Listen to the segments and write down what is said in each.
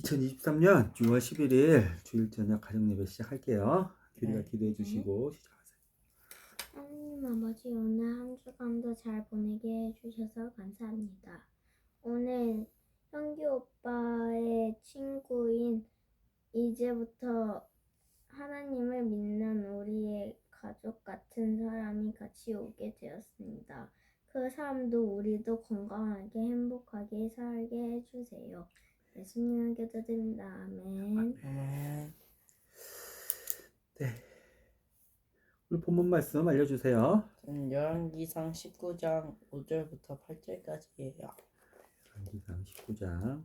2023년 6월 11일 주일 저녁 가정 예배 시작할게요. 교리가 기도해 주시고 시작하세요. 하나님 아버지, 오늘 한 주간도 잘 보내게 해주셔서 감사합니다. 오늘 현규 오빠의 친구인 이제부터 하나님을 믿는 우리의 가족 같은 사람이 같이 오게 되었습니다. 그 사람도 우리도 건강하게 행복하게 살게 해주세요. 예수님을 기도드립니다. 아멘. 네. 우리 본문 말씀 알려주세요. 열왕기상 19장 5절부터 8절까지예요. 열왕기상 19장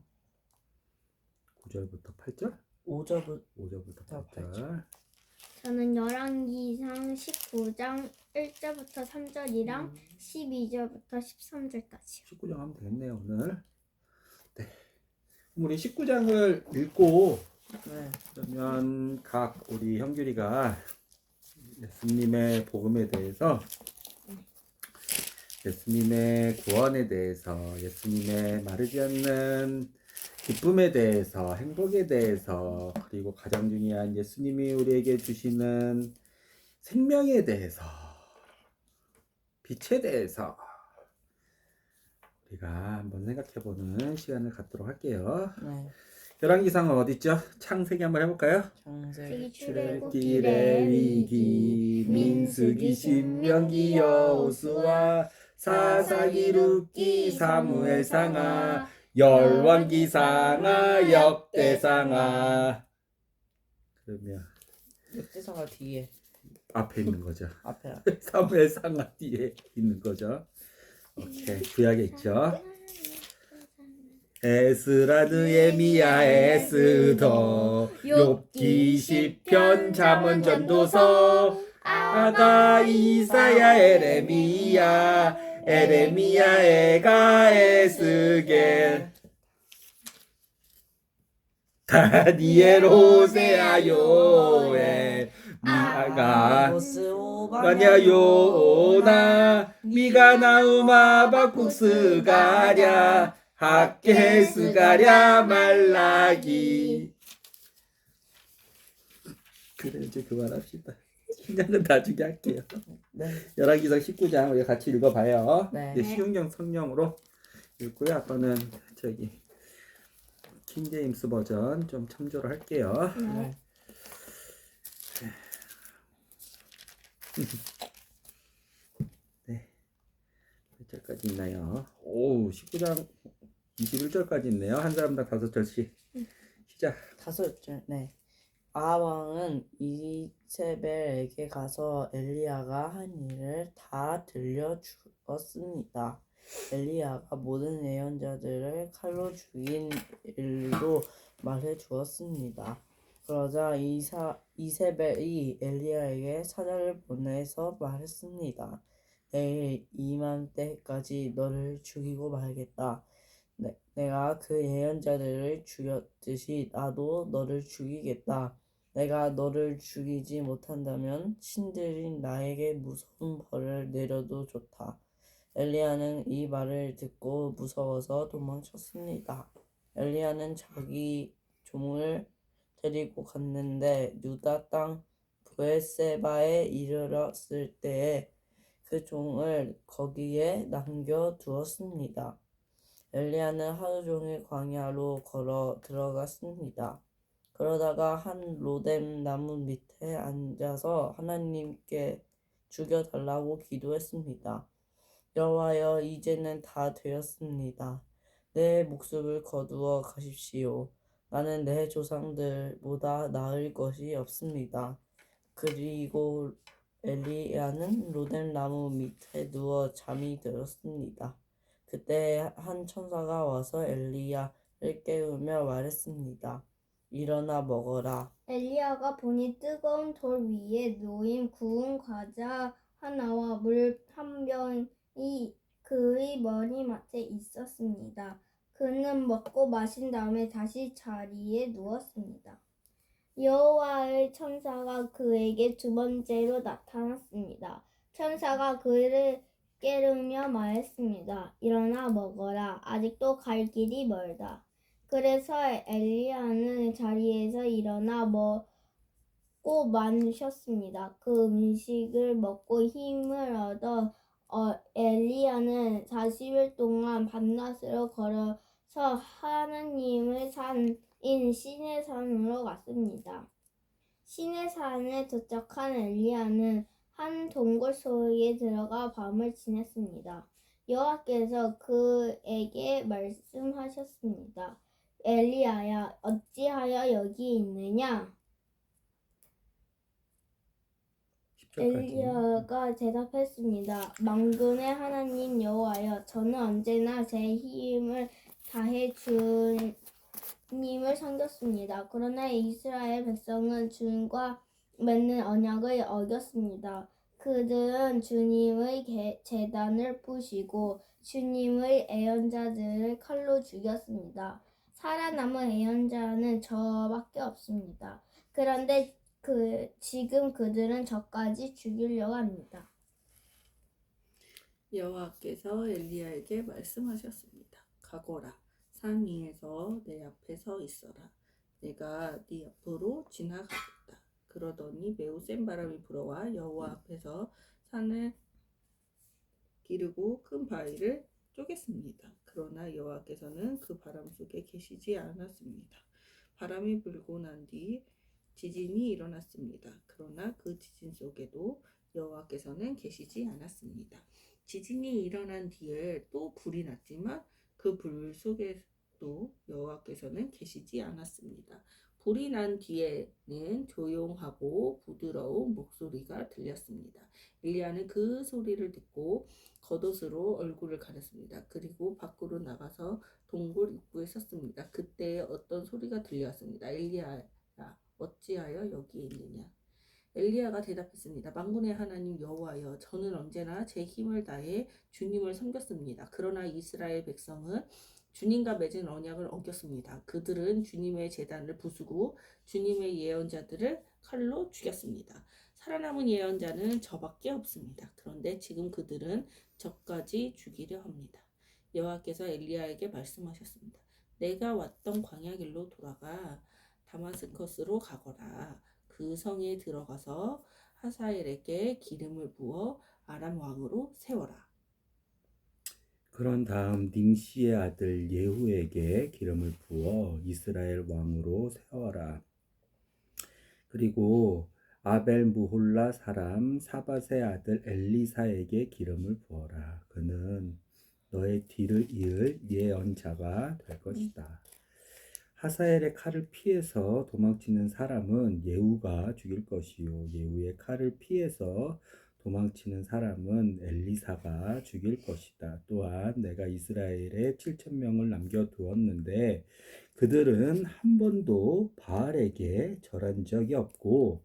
9절부터 8절? 5절부터 8절. 저는 열왕기상 19장 1절부터 3절이랑 12절부터 13절까지요. 19장 하면 되겠네요 오늘. 네. 우리 19장을 읽고 그러면 각 우리 형규리가 예수님의 복음에 대해서, 예수님의 구원에 대해서, 예수님의 마르지 않는 기쁨에 대해서, 행복에 대해서, 그리고 가장 중요한 예수님이 우리에게 주시는 생명에 대해서, 빛에 대해서 우리가 한번 생각해보는 시간을 갖도록 할게요. 열왕기상은 어디 있죠? 창세기 한번 해볼까요? 창세기, 출애굽기, 레위기, 민수기, 신명기, 여호수아, 사사기, 룻기, 사무엘상하, 열왕기상하, 역대상하. 그러면 역대상하 뒤에 앞에 있는 거죠. 앞에 사무엘상하 뒤에 있는 거죠. 오케이, 구약에 있죠. 에스라, 느헤미야, 에스더, 욥기, 시편, 잠언, 전도서, 아가, 이사야, 에레미야, 에가, 에스겔, 다니엘, 호세아, 요엘, 미아가, 마냐, 요나, 미가, 나움, 하박국, 스가랴, 학계, 스가랴, 말라기. 그래, 이제 그만합시다. 신장은 나중에 할게요. 열왕기상 19장 우리 같이 읽어봐요. 이제 쉬운 성령으로 읽고요. 아빠는 저기 킹제임스 버전 좀 참조를 할게요. 네. 몇 절까지 있나요? 오, 19장 21절까지 있네요. 한 사람당 5절씩. 시작. 5절. 아합왕은 이세벨에게 가서 엘리야가 한 일을 다 들려주었습니다. 엘리야가 모든 예언자들을 칼로 죽인 일도 말해주었습니다. 그러자 이세벨이 엘리야에게 사자를 보내서 말했습니다. 내일 이맘때까지 너를 죽이고 말겠다. 내가 그 예언자들을 죽였듯이 나도 너를 죽이겠다. 내가 너를 죽이지 못한다면 신들이 나에게 무서운 벌을 내려도 좋다. 엘리야는 이 말을 듣고 무서워서 도망쳤습니다. 엘리야는 자기 종을 데리고 갔는데 유다 땅 브에세바에 이르렀을 때에 그 종을 거기에 남겨두었습니다. 엘리야는 하루 종일 광야로 걸어 들어갔습니다. 그러다가 한 로뎀 나무 밑에 앉아서 하나님께 죽여달라고 기도했습니다. 여호와여, 이제는 다 되었습니다. 내 목숨을 거두어 가십시오. 나는 내 조상들보다 나을 것이 없습니다. 그리고 엘리야는 로뎀 나무 밑에 누워 잠이 들었습니다. 그때 한 천사가 와서 엘리야를 깨우며 말했습니다. 일어나 먹어라. 엘리야가 보니 뜨거운 돌 위에 놓인 구운 과자 하나와 물 한 병이 그의 머리맡에 있었습니다. 그는 먹고 마신 다음에 다시 자리에 누웠습니다. 여호와의 천사가 그에게 두 번째로 나타났습니다. 천사가 그를 깨우며 말했습니다. 일어나 먹어라. 아직도 갈 길이 멀다. 그래서 엘리야는 자리에서 일어나 먹고 마셨습니다. 그 음식을 먹고 힘을 얻어 엘리야는 40일 동안 밤낮으로 걸어서 하나님의 산인 시내 산으로 갔습니다. 시내 산에 도착한 엘리야는 한 동굴 속에 들어가 밤을 지냈습니다. 여호와께서 그에게 말씀하셨습니다. 엘리야야, 어찌하여 여기 있느냐? 10절까지. 엘리야가 대답했습니다. 만군의 하나님 여호와여, 저는 언제나 제 힘을 다해 주님을 섬겼습니다. 그러나 이스라엘 백성은 주님과 맺는 언약을 어겼습니다. 그들은 주님의 제단을 부시고 주님의 애언자들을 칼로 죽였습니다. 살아남은 애언자는 저밖에 없습니다. 그런데 지금 그들은 저까지 죽이려고 합니다. 여호와께서 엘리야에게 말씀하셨습니다. 가거라, 산 위에서 내 앞에 서 있어라. 내가 네 앞으로 지나가겠다. 그러더니 매우 센 바람이 불어와 여호와 앞에서 산을 기르고 큰 바위를 쪼갰습니다. 그러나 여호와께서는 그 바람 속에 계시지 않았습니다. 바람이 불고 난 뒤 지진이 일어났습니다. 그러나 그 지진 속에도 여호와께서는 계시지 않았습니다. 지진이 일어난 뒤에 또 불이 났지만 그 불 속에도 여호와께서는 계시지 않았습니다. 불이 난 뒤에는 조용하고 부드러운 목소리가 들렸습니다. 엘리야는 그 소리를 듣고 겉옷으로 얼굴을 가렸습니다. 그리고 밖으로 나가서 동굴 입구에 섰습니다. 그때 어떤 소리가 들렸습니다. 엘리야야, 어찌하여 여기에 있느냐? 엘리야가 대답했습니다. 만군의 하나님 여호와여, 저는 언제나 제 힘을 다해 주님을 섬겼습니다. 그러나 이스라엘 백성은 주님과 맺은 언약을 어겼습니다. 그들은 주님의 제단을 부수고 주님의 예언자들을 칼로 죽였습니다. 살아남은 예언자는 저밖에 없습니다. 그런데 지금 그들은 저까지 죽이려 합니다. 여호와께서 엘리야에게 말씀하셨습니다. 내가 왔던 광야 길로 돌아가 다마스커스로 가거라. 그 성에 들어가서 하사엘에게 기름을 부어 아람 왕으로 세워라. 그런 다음 nim시의 아들 예후에게 기름을 부어 이스라엘 왕으로 세워라. 그리고 아벨 무홀라 사람 사밧의 아들 엘리사에게 기름을 부어라. 그는 너의 뒤를 이을 예언자가 될 것이다. 하사엘의 칼을 피해서 도망치는 사람은 예후가 죽일 것이요, 예후의 칼을 피해서 도망치는 사람은 엘리사가 죽일 것이다. 또한 내가 이스라엘에 7,000명을 남겨두었는데 그들은 한 번도 바알에게 절한 적이 없고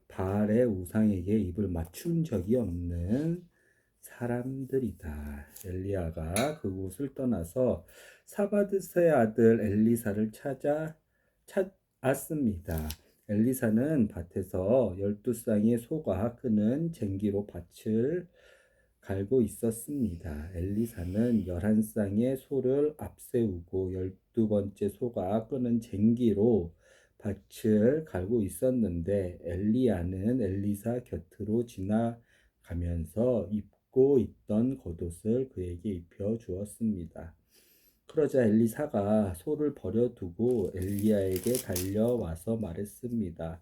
바알의 우상에게 입을 맞춘 적이 없는 사람들이다. 엘리야가 그곳을 떠나서 사밧의 아들 엘리사를 찾았습니다. 엘리사는 밭에서 12쌍의 소가 끄는 쟁기로 밭을 갈고 있었습니다. 엘리사는 11쌍의 소를 앞세우고 12번째 소가 끄는 쟁기로 밭을 갈고 있었는데 엘리야는 엘리사 곁으로 지나가면서 입고 있던 겉옷을 그에게 입혀 주었습니다. 그러자 엘리사가 소를 버려두고 엘리야에게 달려와서 말했습니다.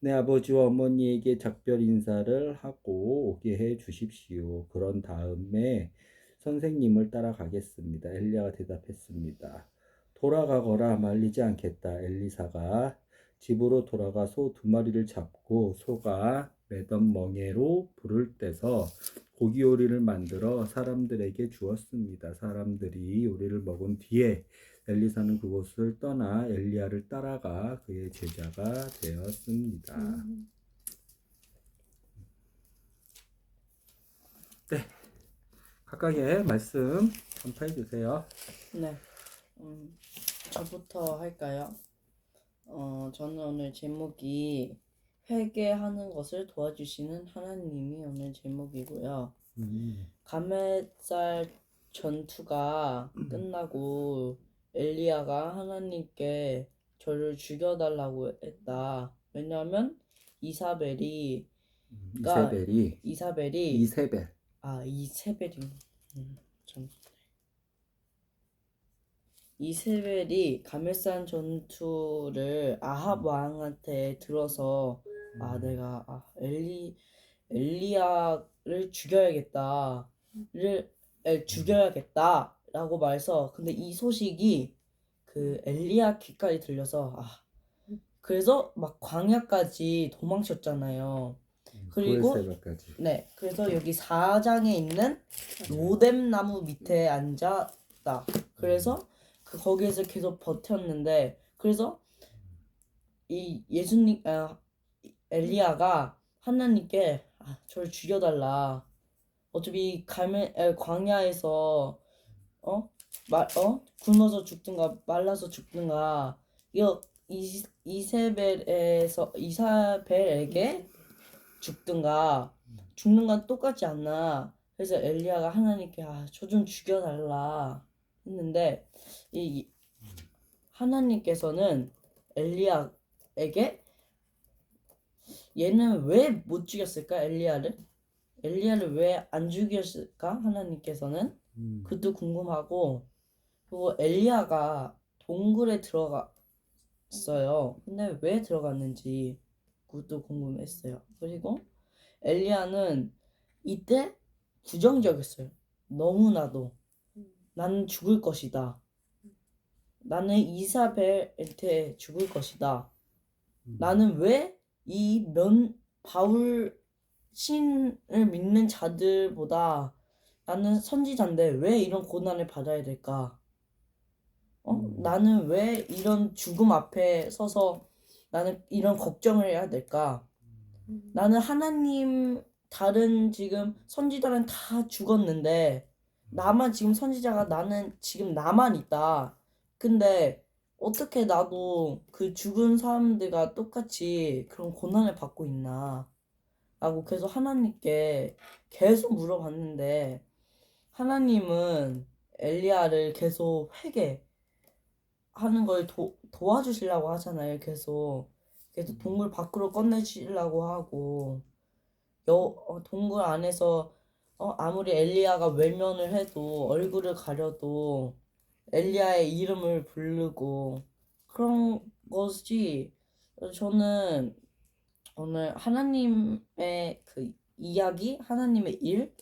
내 아버지와 어머니에게 작별 인사를 하고 오게 해 주십시오. 그런 다음에 선생님을 따라가겠습니다. 엘리야가 대답했습니다. 돌아가거라, 말리지 않겠다. 엘리사가 집으로 돌아가 소 2마리를 잡고 소가 매던 멍에로 불을 떼서 고기 요리를 만들어 사람들에게 주었습니다. 사람들이 요리를 먹은 뒤에 엘리사는 그곳을 떠나 엘리야를 따라가 그의 제자가 되었습니다. 네, 각각의 말씀 첨파해 주세요. 네, 저부터 할까요? 저는 오늘 제목이 회개하는 것을 도와주시는 하나님이 오늘 제목이고요. 감햇살 전투가 끝나고 엘리야가 하나님께 저를 죽여달라고 했다. 왜냐하면 이사벨이 그러니까 이사벨이 이세벨. 이세벨이 참 이세벨이 가멜산 전투를 아합 왕한테 들어서 내가 엘리야를 죽여야겠다라고 말해서 근데 이 소식이 그 엘리야 귀까지 들려서 그래서 막 광야까지 도망쳤잖아요. 그리고 부엘세바까지. 네, 그래서 여기 4장에 있는 로뎀 나무 밑에 앉았다. 그래서 거기에서 계속 버텼는데 그래서 이 엘리야가 하나님께 저를 죽여달라. 어차피 광야에서 굶어서 죽든가 말라서 죽든가 이거 이사벨에게 죽든가 죽는 건 똑같지 않나. 그래서 엘리야가 하나님께 저 좀 죽여달라 했는데 하나님께서는 엘리야에게 얘는 왜 못 죽였을까? 엘리야를 왜 안 죽였을까? 하나님께서는 그것도 궁금하고 그리고 엘리야가 동굴에 들어갔어요. 근데 왜 들어갔는지 그것도 궁금했어요. 그리고 엘리야는 이때 부정적이었어요. 너무나도 나는 죽을 것이다. 나는 이사벨한테 죽을 것이다. 나는 왜 바울 신을 믿는 자들보다 나는 선지자인데 왜 이런 고난을 받아야 될까? 나는 왜 이런 죽음 앞에 서서 나는 이런 걱정을 해야 될까? 나는 하나님 다른 지금 선지자는 다 죽었는데 나만 지금 선지자가 나는 지금 나만 있다. 근데 어떻게 나도 그 죽은 사람들과 똑같이 그런 고난을 받고 있나? 라고 계속 하나님께 계속 물어봤는데 하나님은 엘리야를 계속 회개하는 걸 도와주시려고 하잖아요. 계속 동굴 밖으로 꺼내시려고 하고 동굴 안에서 아무리 엘리야가 외면을 해도 얼굴을 가려도 엘리야의 이름을 부르고 그런 것이 저는 오늘 하나님의 그 이야기, 하나님의 일,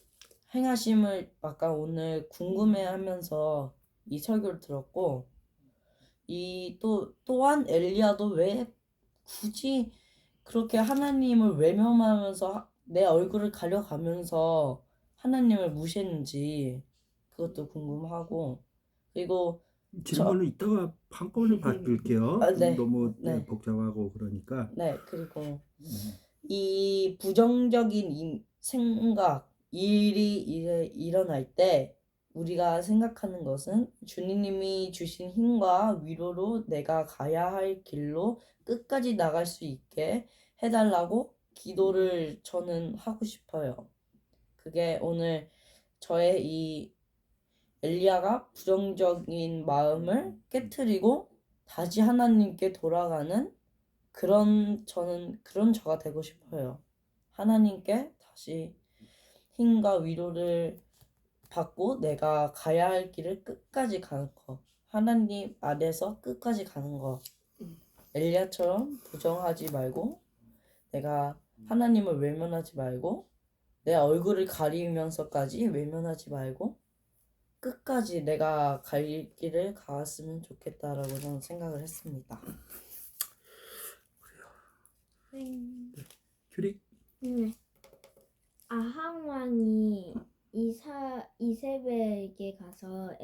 행하심을 약간 오늘 궁금해하면서 이 설교를 들었고 또한 엘리야도 왜 굳이 그렇게 하나님을 외면하면서 내 얼굴을 가려가면서 하나님을 무시했는지 그것도 궁금하고 그리고 질문을 이따가 한꺼번에 받을게요. 네. 너무 네. 복잡하고 그러니까. 네, 그리고 이 부정적인 생각, 일이 일어날 때 우리가 생각하는 것은 주님이 주신 힘과 위로로 내가 가야 할 길로 끝까지 나갈 수 있게 해달라고 기도를 저는 하고 싶어요. 그게 오늘 저의 이 엘리야가 부정적인 마음을 깨트리고 다시 하나님께 돌아가는 저는 그런 저가 되고 싶어요. 하나님께 다시 힘과 위로를 받고 내가 가야 할 길을 끝까지 가는 거. 하나님 안에서 끝까지 가는 거. 엘리야처럼 부정하지 말고 내가 하나님을 외면하지 말고 내 얼굴을 가리면서까지 외면하지 말고 끝까지 내가 갈 길을 가았으면 좋겠다라고 저는 생각을 했습니다. 규리? 아합 왕이 이세벨에게 가서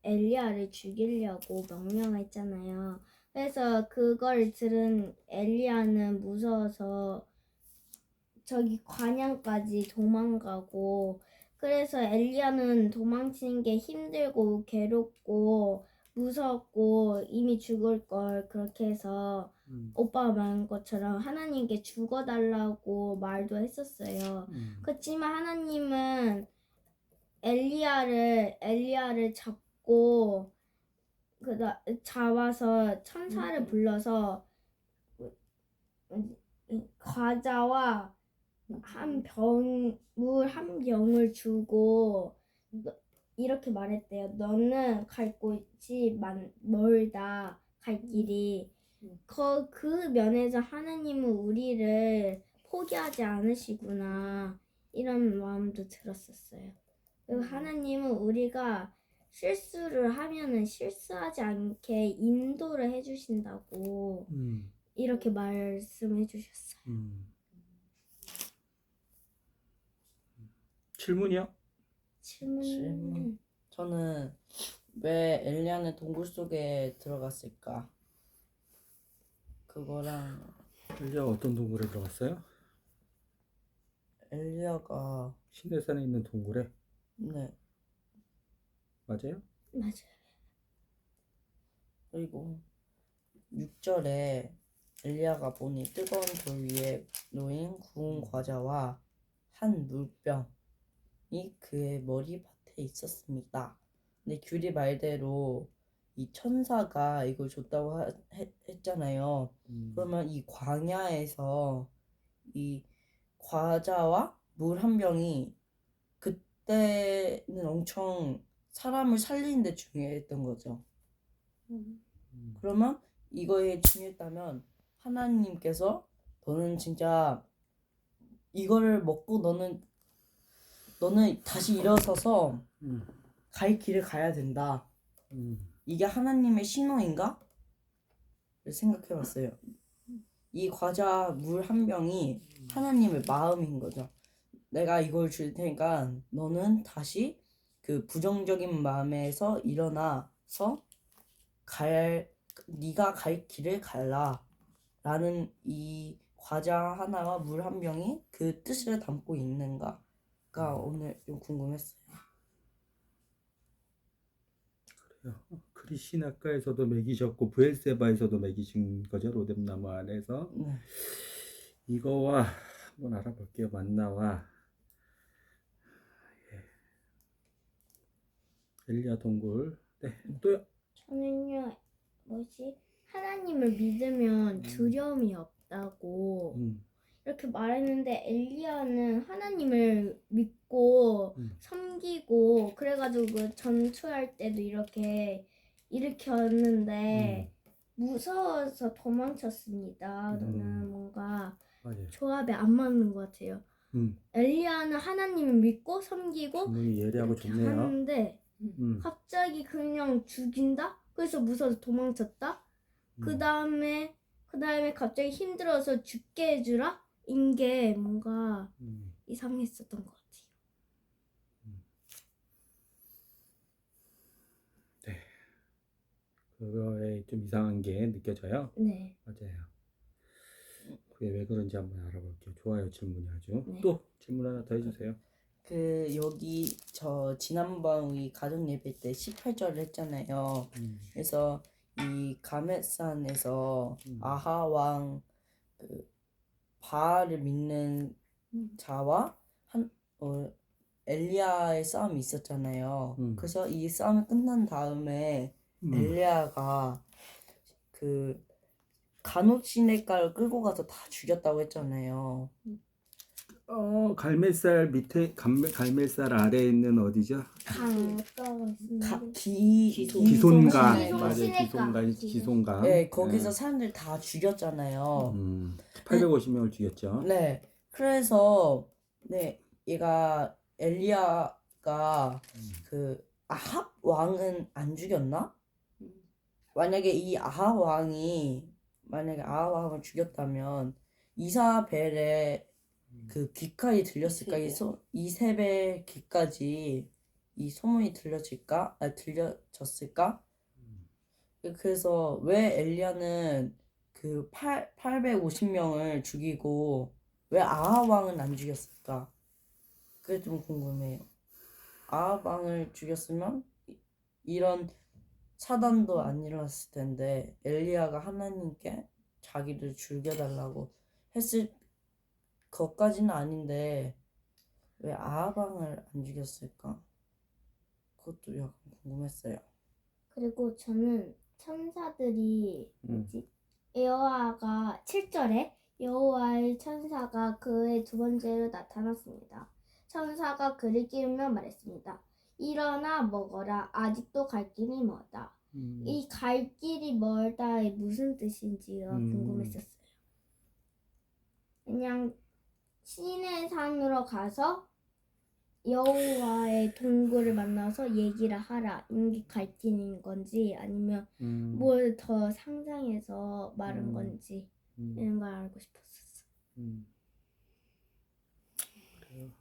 엘리야를 죽이려고 명령했잖아요. 그래서 그걸 들은 엘리야는 무서워서 저기 관양까지 도망가고 그래서 엘리야는 도망치는 게 힘들고 괴롭고 무섭고 이미 죽을 걸 그렇게 해서 오빠가 말한 것처럼 하나님께 죽어달라고 말도 했었어요. 그렇지만 하나님은 엘리야를 잡고 잡아서 천사를 불러서 과자와 물 한 병을 주고 이렇게 말했대요. 너는 갈 곳이 멀다. 갈 길이. 그 면에서 하나님은 우리를 포기하지 않으시구나. 이런 마음도 들었었어요. 그리고 하나님은 우리가 실수를 하면은 실수하지 않게 인도를 해주신다고 이렇게 말씀해 주셨어요. 질문이요? 질문. 저는 왜 엘리야는 동굴 속에 들어갔을까? 그거랑 엘리야가 어떤 동굴에 들어갔어요? 엘리야가 시내산에 있는 동굴에. 네. 맞아요? 맞아요. 그리고 6절에 엘리야가 보니 뜨거운 돌 위에 놓인 구운 과자와 한 물병이 그의 머리맡에 있었습니다. 근데 규리 말대로 이 천사가 이걸 줬다고 했잖아요. 그러면 이 광야에서 이 과자와 물 한 병이 그때는 엄청 사람을 살리는 데 중요했던 거죠. 그러면 이거에 중요했다면 하나님께서 너는 진짜 이거를 먹고 너는 다시 일어서서 갈 길을 가야 된다. 이게 하나님의 신호인가? 생각해봤어요. 이 과자 물 한 병이 하나님의 마음인 거죠. 내가 이걸 줄 테니까 너는 다시 그 부정적인 마음에서 일어나서 네가 갈 길을 갈라 라는 이 과자 하나와 물 한 병이 그 뜻을 담고 있는가가 오늘 좀 궁금했어요. 그래요. 그리시나가에서도 먹이셨고 브엘세바에서도 먹이신 거죠. 로뎀나무 안에서. 네. 이거와 한번 알아볼게요. 만나와 엘리야 동굴. 네, 또요. 저는요, 하나님을 믿으면 두려움이 없다고 이렇게 말했는데 엘리야는 하나님을 믿고 섬기고 그래가지고 그 전투할 때도 이렇게 일으켰는데 무서워서 도망쳤습니다. 저는 뭔가 맞아요. 조합에 안 맞는 것 같아요. 엘리야는 하나님을 믿고 섬기고 분명히 예리하고 이렇게 좋네요. 하는데 갑자기 그냥 죽인다? 그래서 무서워서 도망쳤다? 그 다음에 갑자기 힘들어서 죽게 해주라? 인 게 뭔가 이상했었던 것 같아요. 네. 그거에 좀 이상한 게 느껴져요. 네. 맞아요. 그게 왜 그런지 한번 알아볼게요. 좋아요, 질문이 아주. 네. 또 질문 하나 더 해주세요. 여기 저 지난번 우리 가족 예배 때 18절을 했잖아요. 그래서 이 가메산에서 아하 왕 그 바알을 믿는 자와 엘리야의 싸움이 있었잖아요. 그래서 이 싸움이 끝난 다음에 엘리야가 그 간혹 시내가를 끌고 가서 다 죽였다고 했잖아요. 갈멜살 밑에 갈멜살 아래에 있는 어디죠? 기손가. 맞아요. 기손가. 네, 거기서 사람들 다 죽였잖아요. 850명을 죽였죠. 네. 그래서 얘가 엘리야가 그 아합 왕은 안 죽였나? 만약에 아합 왕을 죽였다면 이사벨의 그 귀까지 들렸을까? 이세벨 귀까지 이 소문이 들려졌을까? 그래서 왜 엘리야는 그 850명을 죽이고 왜 아합 왕은 안 죽였을까? 그게 좀 궁금해요. 아합 왕을 죽였으면 이런 사단도 안 일어났을 텐데 엘리야가 하나님께 자기를 죽여달라고 했을 것까지는 아닌데 왜 아합 왕을 안 죽였을까? 그것도 약간 궁금했어요. 그리고 저는 천사들이 뭐지? 여호와가 7절에 여호와의 천사가 그의 두 번째로 나타났습니다. 천사가 그를 깨우며 말했습니다. 일어나 먹어라. 아직도 갈 길이 멀다. 이 갈 길이 멀다의 무슨 뜻인지가 궁금했었어요. 그냥 신의 산으로 가서 여호와의 동굴을 만나서 얘기를 하라. 이게 갈 길인 건지 아니면 뭘 더 상상해서 말한 건지 이런 걸 알고 싶었었어. 그래요.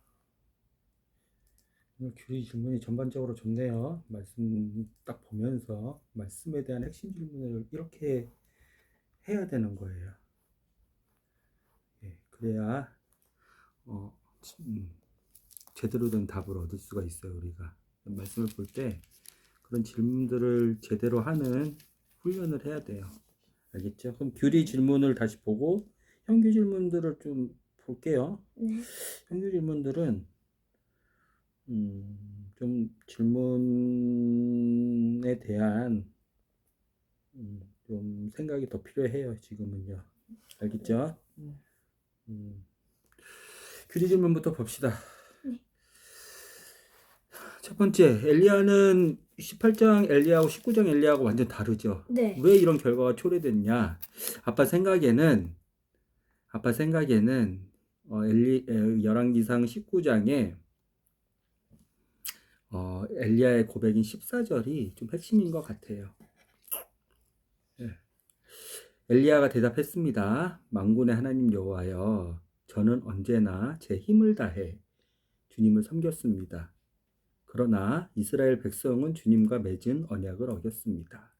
규리 질문이 전반적으로 좋네요. 말씀 딱 보면서 말씀에 대한 핵심 질문을 이렇게 해야 되는 거예요. 예, 그래야 제대로 된 답을 얻을 수가 있어요. 우리가 말씀을 볼 때 그런 질문들을 제대로 하는 훈련을 해야 돼요. 알겠죠? 그럼 규리 질문을 다시 보고 형규 질문들을 좀 볼게요. 형규 질문들은 좀 질문에 대한 좀 생각이 더 필요해요. 지금은요. 알겠죠? 규리 질문부터 봅시다. 첫 번째, 엘리야는 18장 엘리야하고 19장 엘리야하고 완전 다르죠. 네. 왜 이런 결과가 초래됐냐? 아빠 생각에는 열왕기상 19장에 엘리야의 고백인 14절이 좀 핵심인 것 같아요. 네. 엘리야가 대답했습니다. 만군의 하나님 여호와여, 저는 언제나 제 힘을 다해 주님을 섬겼습니다. 그러나 이스라엘 백성은 주님과 맺은 언약을 어겼습니다.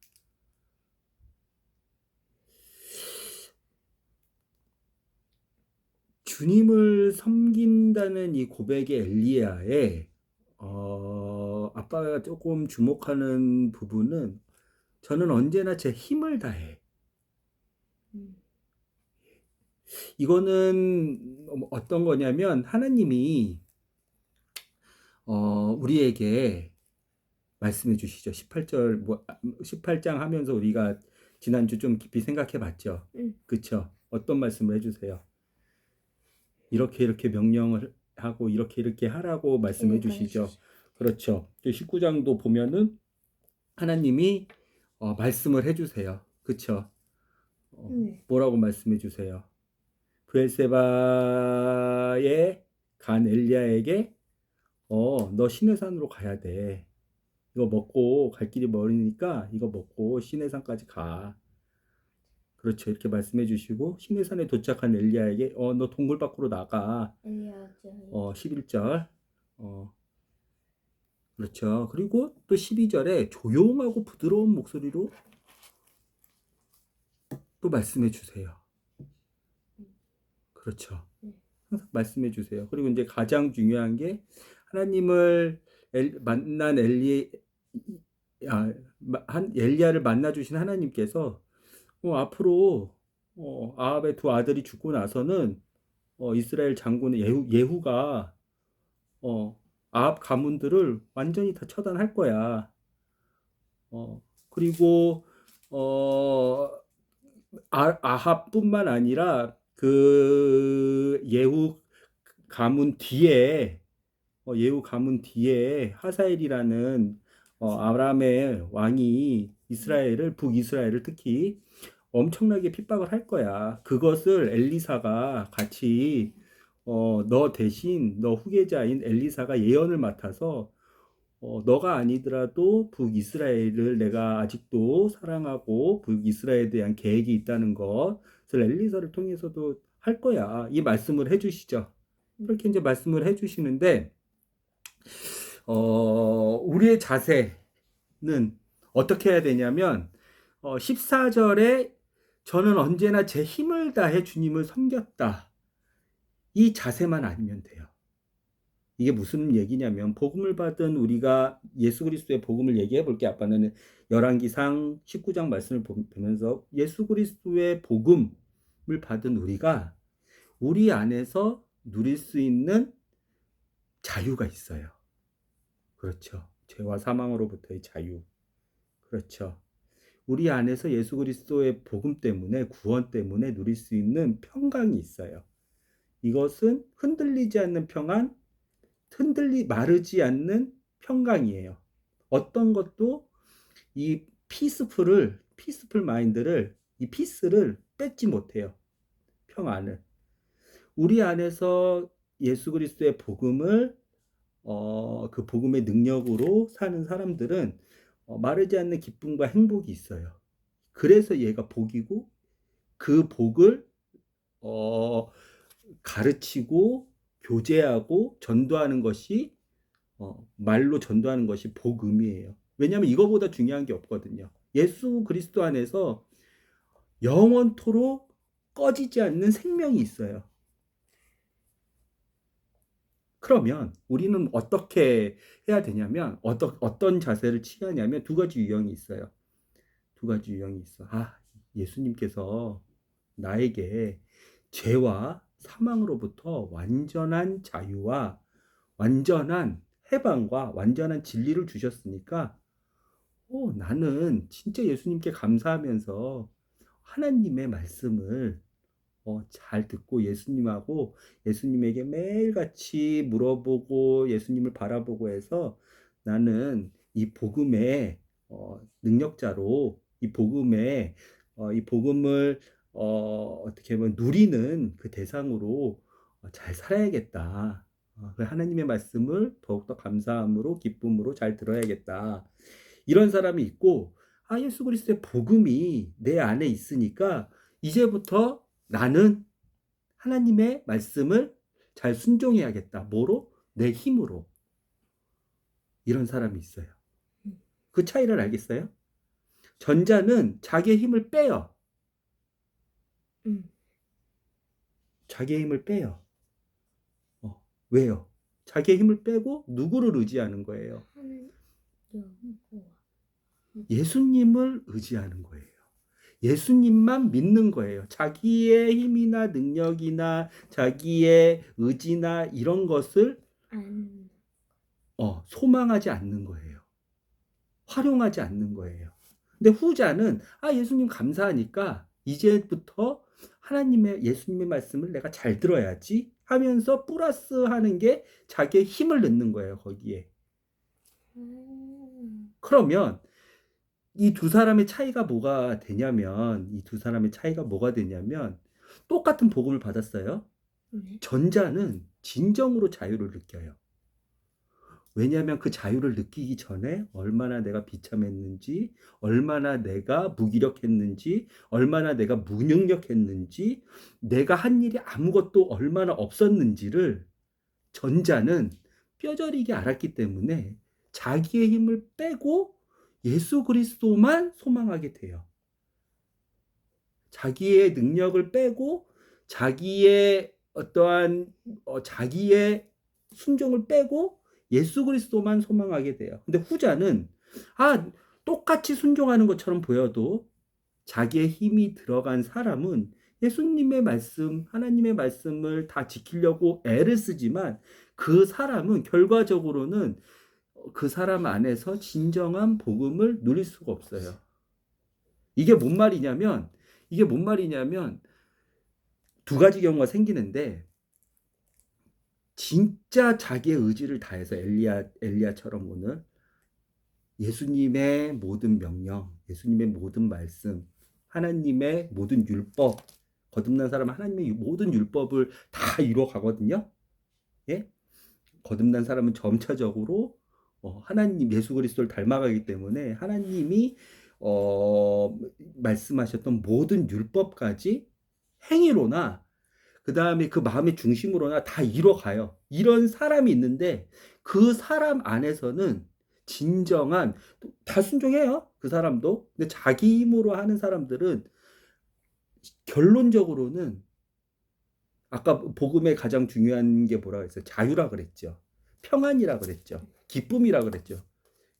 주님을 섬긴다는 이 고백의 엘리야의 아빠가 조금 주목하는 부분은 저는 언제나 제 힘을 다해. 이거는 어떤 거냐면 하나님이 우리에게 말씀해 주시죠. 18장 하면서 우리가 지난주 좀 깊이 생각해 봤죠. 그쵸? 어떤 말씀을 해주세요? 이렇게 명령을 하고 이렇게 하라고 말씀해 주시죠. 그렇죠. 19장도 보면은 하나님이 말씀을 해주세요. 그쵸? 뭐라고 말씀해 주세요? 브엘세바에 간 엘리야에게 너 시내산으로 가야 돼. 이거 먹고 갈 길이 멀으니까 이거 먹고 시내산까지 가. 그렇죠. 이렇게 말씀해 주시고 시내산에 도착한 엘리야에게 너 동굴 밖으로 나가. 11절. 그렇죠. 그리고 또 12절에 조용하고 부드러운 목소리로 또 말씀해 주세요. 그렇죠. 항상 말씀해 주세요. 그리고 이제 가장 중요한 게 하나님을 만난 엘리야를 만나 주신 하나님께서 앞으로 아합의 두 아들이 죽고 나서는 이스라엘 장군 예후가 아합 가문들을 완전히 다 처단할 거야. 그리고 아합뿐만 아니라 그 예후 가문 뒤에 하사엘이라는 아람의 왕이 북이스라엘을 특히 엄청나게 핍박을 할 거야. 그것을 엘리사가 같이 너 대신 너 후계자인 엘리사가 예언을 맡아서 너가 아니더라도 북이스라엘을 내가 아직도 사랑하고 북이스라엘에 대한 계획이 있다는 것을 엘리사를 통해서도 할 거야. 이 말씀을 해주시죠. 그렇게 이제 말씀을 해주시는데 우리의 자세는 어떻게 해야 되냐면 14절에 저는 언제나 제 힘을 다해 주님을 섬겼다. 이 자세만 아니면 돼요. 이게 무슨 얘기냐면 복음을 받은 우리가 예수 그리스도의 복음을 얘기해 볼게. 아빠는 열왕기상 19장 말씀을 보면서 예수 그리스도의 복음을 받은 우리가 우리 안에서 누릴 수 있는 자유가 있어요. 그렇죠. 죄와 사망으로부터의 자유. 그렇죠. 우리 안에서 예수 그리스도의 복음 때문에, 구원 때문에 누릴 수 있는 평강이 있어요. 이것은 흔들리지 않는 평안, 마르지 않는 평강이에요. 어떤 것도 이 피스풀 마인드를, 이 피스를 뺏지 못해요. 평안을. 우리 안에서 예수 그리스도의 복음을 그 복음의 능력으로 사는 사람들은 마르지 않는 기쁨과 행복이 있어요. 그래서 얘가 복이고, 그 복을 가르치고 교제하고 전도하는 것이 말로 전도하는 것이 복음이에요. 왜냐하면 이거보다 중요한 게 없거든요. 예수 그리스도 안에서 영원토록 꺼지지 않는 생명이 있어요. 그러면 우리는 어떻게 해야 되냐면, 어떤 자세를 취하냐면, 두 가지 유형이 있어요. 두 가지 유형이 있어. 예수님께서 나에게 죄와 사망으로부터 완전한 자유와 완전한 해방과 완전한 진리를 주셨으니까 나는 진짜 예수님께 감사하면서 하나님의 말씀을 잘 듣고 예수님하고 예수님에게 매일같이 물어보고 예수님을 바라보고 해서 나는 이 복음의 능력자로, 이 복음을 어떻게 보면 누리는 그 대상으로 잘 살아야겠다. 하나님의 말씀을 더욱더 감사함으로, 기쁨으로 잘 들어야겠다. 이런 사람이 있고, 예수 그리스도의 복음이 내 안에 있으니까 이제부터 나는 하나님의 말씀을 잘 순종해야겠다. 뭐로? 내 힘으로. 이런 사람이 있어요. 그 차이를 알겠어요? 전자는 자기의 힘을 빼요. 자기의 힘을 빼요. 왜요? 자기의 힘을 빼고 누구를 의지하는 거예요? 예수님을 의지하는 거예요. 예수님만 믿는 거예요. 자기의 힘이나 능력이나 자기의 의지나 이런 것을 소망하지 않는 거예요. 활용하지 않는 거예요. 근데 후자는 예수님 감사하니까 이제부터 예수님의 말씀을 내가 잘 들어야지 하면서 플러스 하는 게 자기의 힘을 넣는 거예요, 거기에. 그러면 이 두 사람의 차이가 뭐가 되냐면, 똑같은 복음을 받았어요. 전자는 진정으로 자유를 느껴요. 왜냐하면 그 자유를 느끼기 전에 얼마나 내가 비참했는지, 얼마나 내가 무기력했는지, 얼마나 내가 무능력했는지, 내가 한 일이 아무것도 얼마나 없었는지를 전자는 뼈저리게 알았기 때문에 자기의 힘을 빼고 예수 그리스도만 소망하게 돼요. 자기의 능력을 빼고 자기의 자기의 순종을 빼고 예수 그리스도만 소망하게 돼요. 근데 후자는 똑같이 순종하는 것처럼 보여도 자기의 힘이 들어간 사람은 예수님의 말씀, 하나님의 말씀을 다 지키려고 애를 쓰지만 그 사람은 결과적으로는 그 사람 안에서 진정한 복음을 누릴 수가 없어요. 이게 뭔 말이냐면 두 가지 경우가 생기는데, 진짜 자기의 의지를 다해서 엘리야처럼 오늘 예수님의 모든 명령, 예수님의 모든 말씀, 하나님의 모든 율법, 거듭난 사람은 하나님의 모든 율법을 다 이뤄가거든요. 예? 거듭난 사람은 점차적으로 하나님, 예수 그리스도를 닮아가기 때문에 하나님이 말씀하셨던 모든 율법까지 행위로나 그 다음에 그 마음의 중심으로나 다 이뤄가요. 이런 사람이 있는데 그 사람 안에서는 진정한, 다 순종해요, 그 사람도. 근데 자기 힘으로 하는 사람들은 결론적으로는 아까 복음의 가장 중요한 게 뭐라고 했어요? 자유라 그랬죠. 평안이라 그랬죠. 기쁨이라 그랬죠.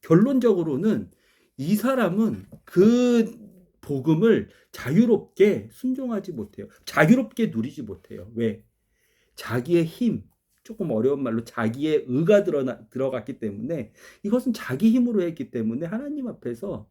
결론적으로는 이 사람은 그 복음을 자유롭게 순종하지 못해요. 자유롭게 누리지 못해요. 왜? 자기의 힘, 조금 어려운 말로 자기의 의가 들어갔기 때문에, 이것은 자기 힘으로 했기 때문에 하나님 앞에서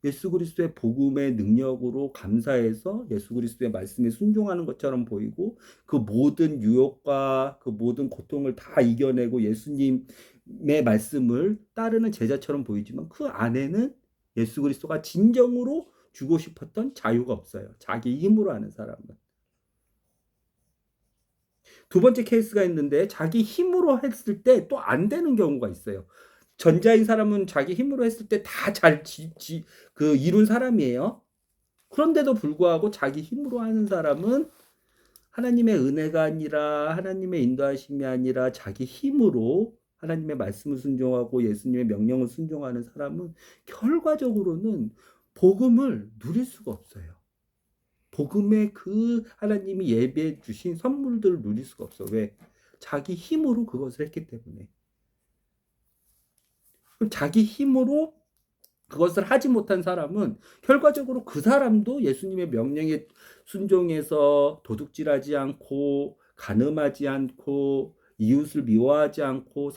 예수 그리스도의 복음의 능력으로 감사해서 예수 그리스도의 말씀에 순종하는 것처럼 보이고 그 모든 유혹과 그 모든 고통을 다 이겨내고 예수님의 말씀을 따르는 제자처럼 보이지만 그 안에는 예수 그리스도가 진정으로 주고 싶었던 자유가 없어요. 자기 힘으로 하는 사람은. 두 번째 케이스가 있는데 자기 힘으로 했을 때 또 안 되는 경우가 있어요. 전자인 사람은 자기 힘으로 했을 때 다 잘 이룬 사람이에요. 그런데도 불구하고 자기 힘으로 하는 사람은 하나님의 은혜가 아니라 하나님의 인도하심이 아니라 자기 힘으로 하나님의 말씀을 순종하고 예수님의 명령을 순종하는 사람은 결과적으로는 복음을 누릴 수가 없어요. 복음의 그 하나님이 예배해 주신 선물들을 누릴 수가 없어. 왜? 자기 힘으로 그것을 했기 때문에. 그럼 자기 힘으로 그것을 하지 못한 사람은 결과적으로 그 사람도 예수님의 명령에 순종해서 도둑질하지 않고 간음하지 않고 이웃을 미워하지 않고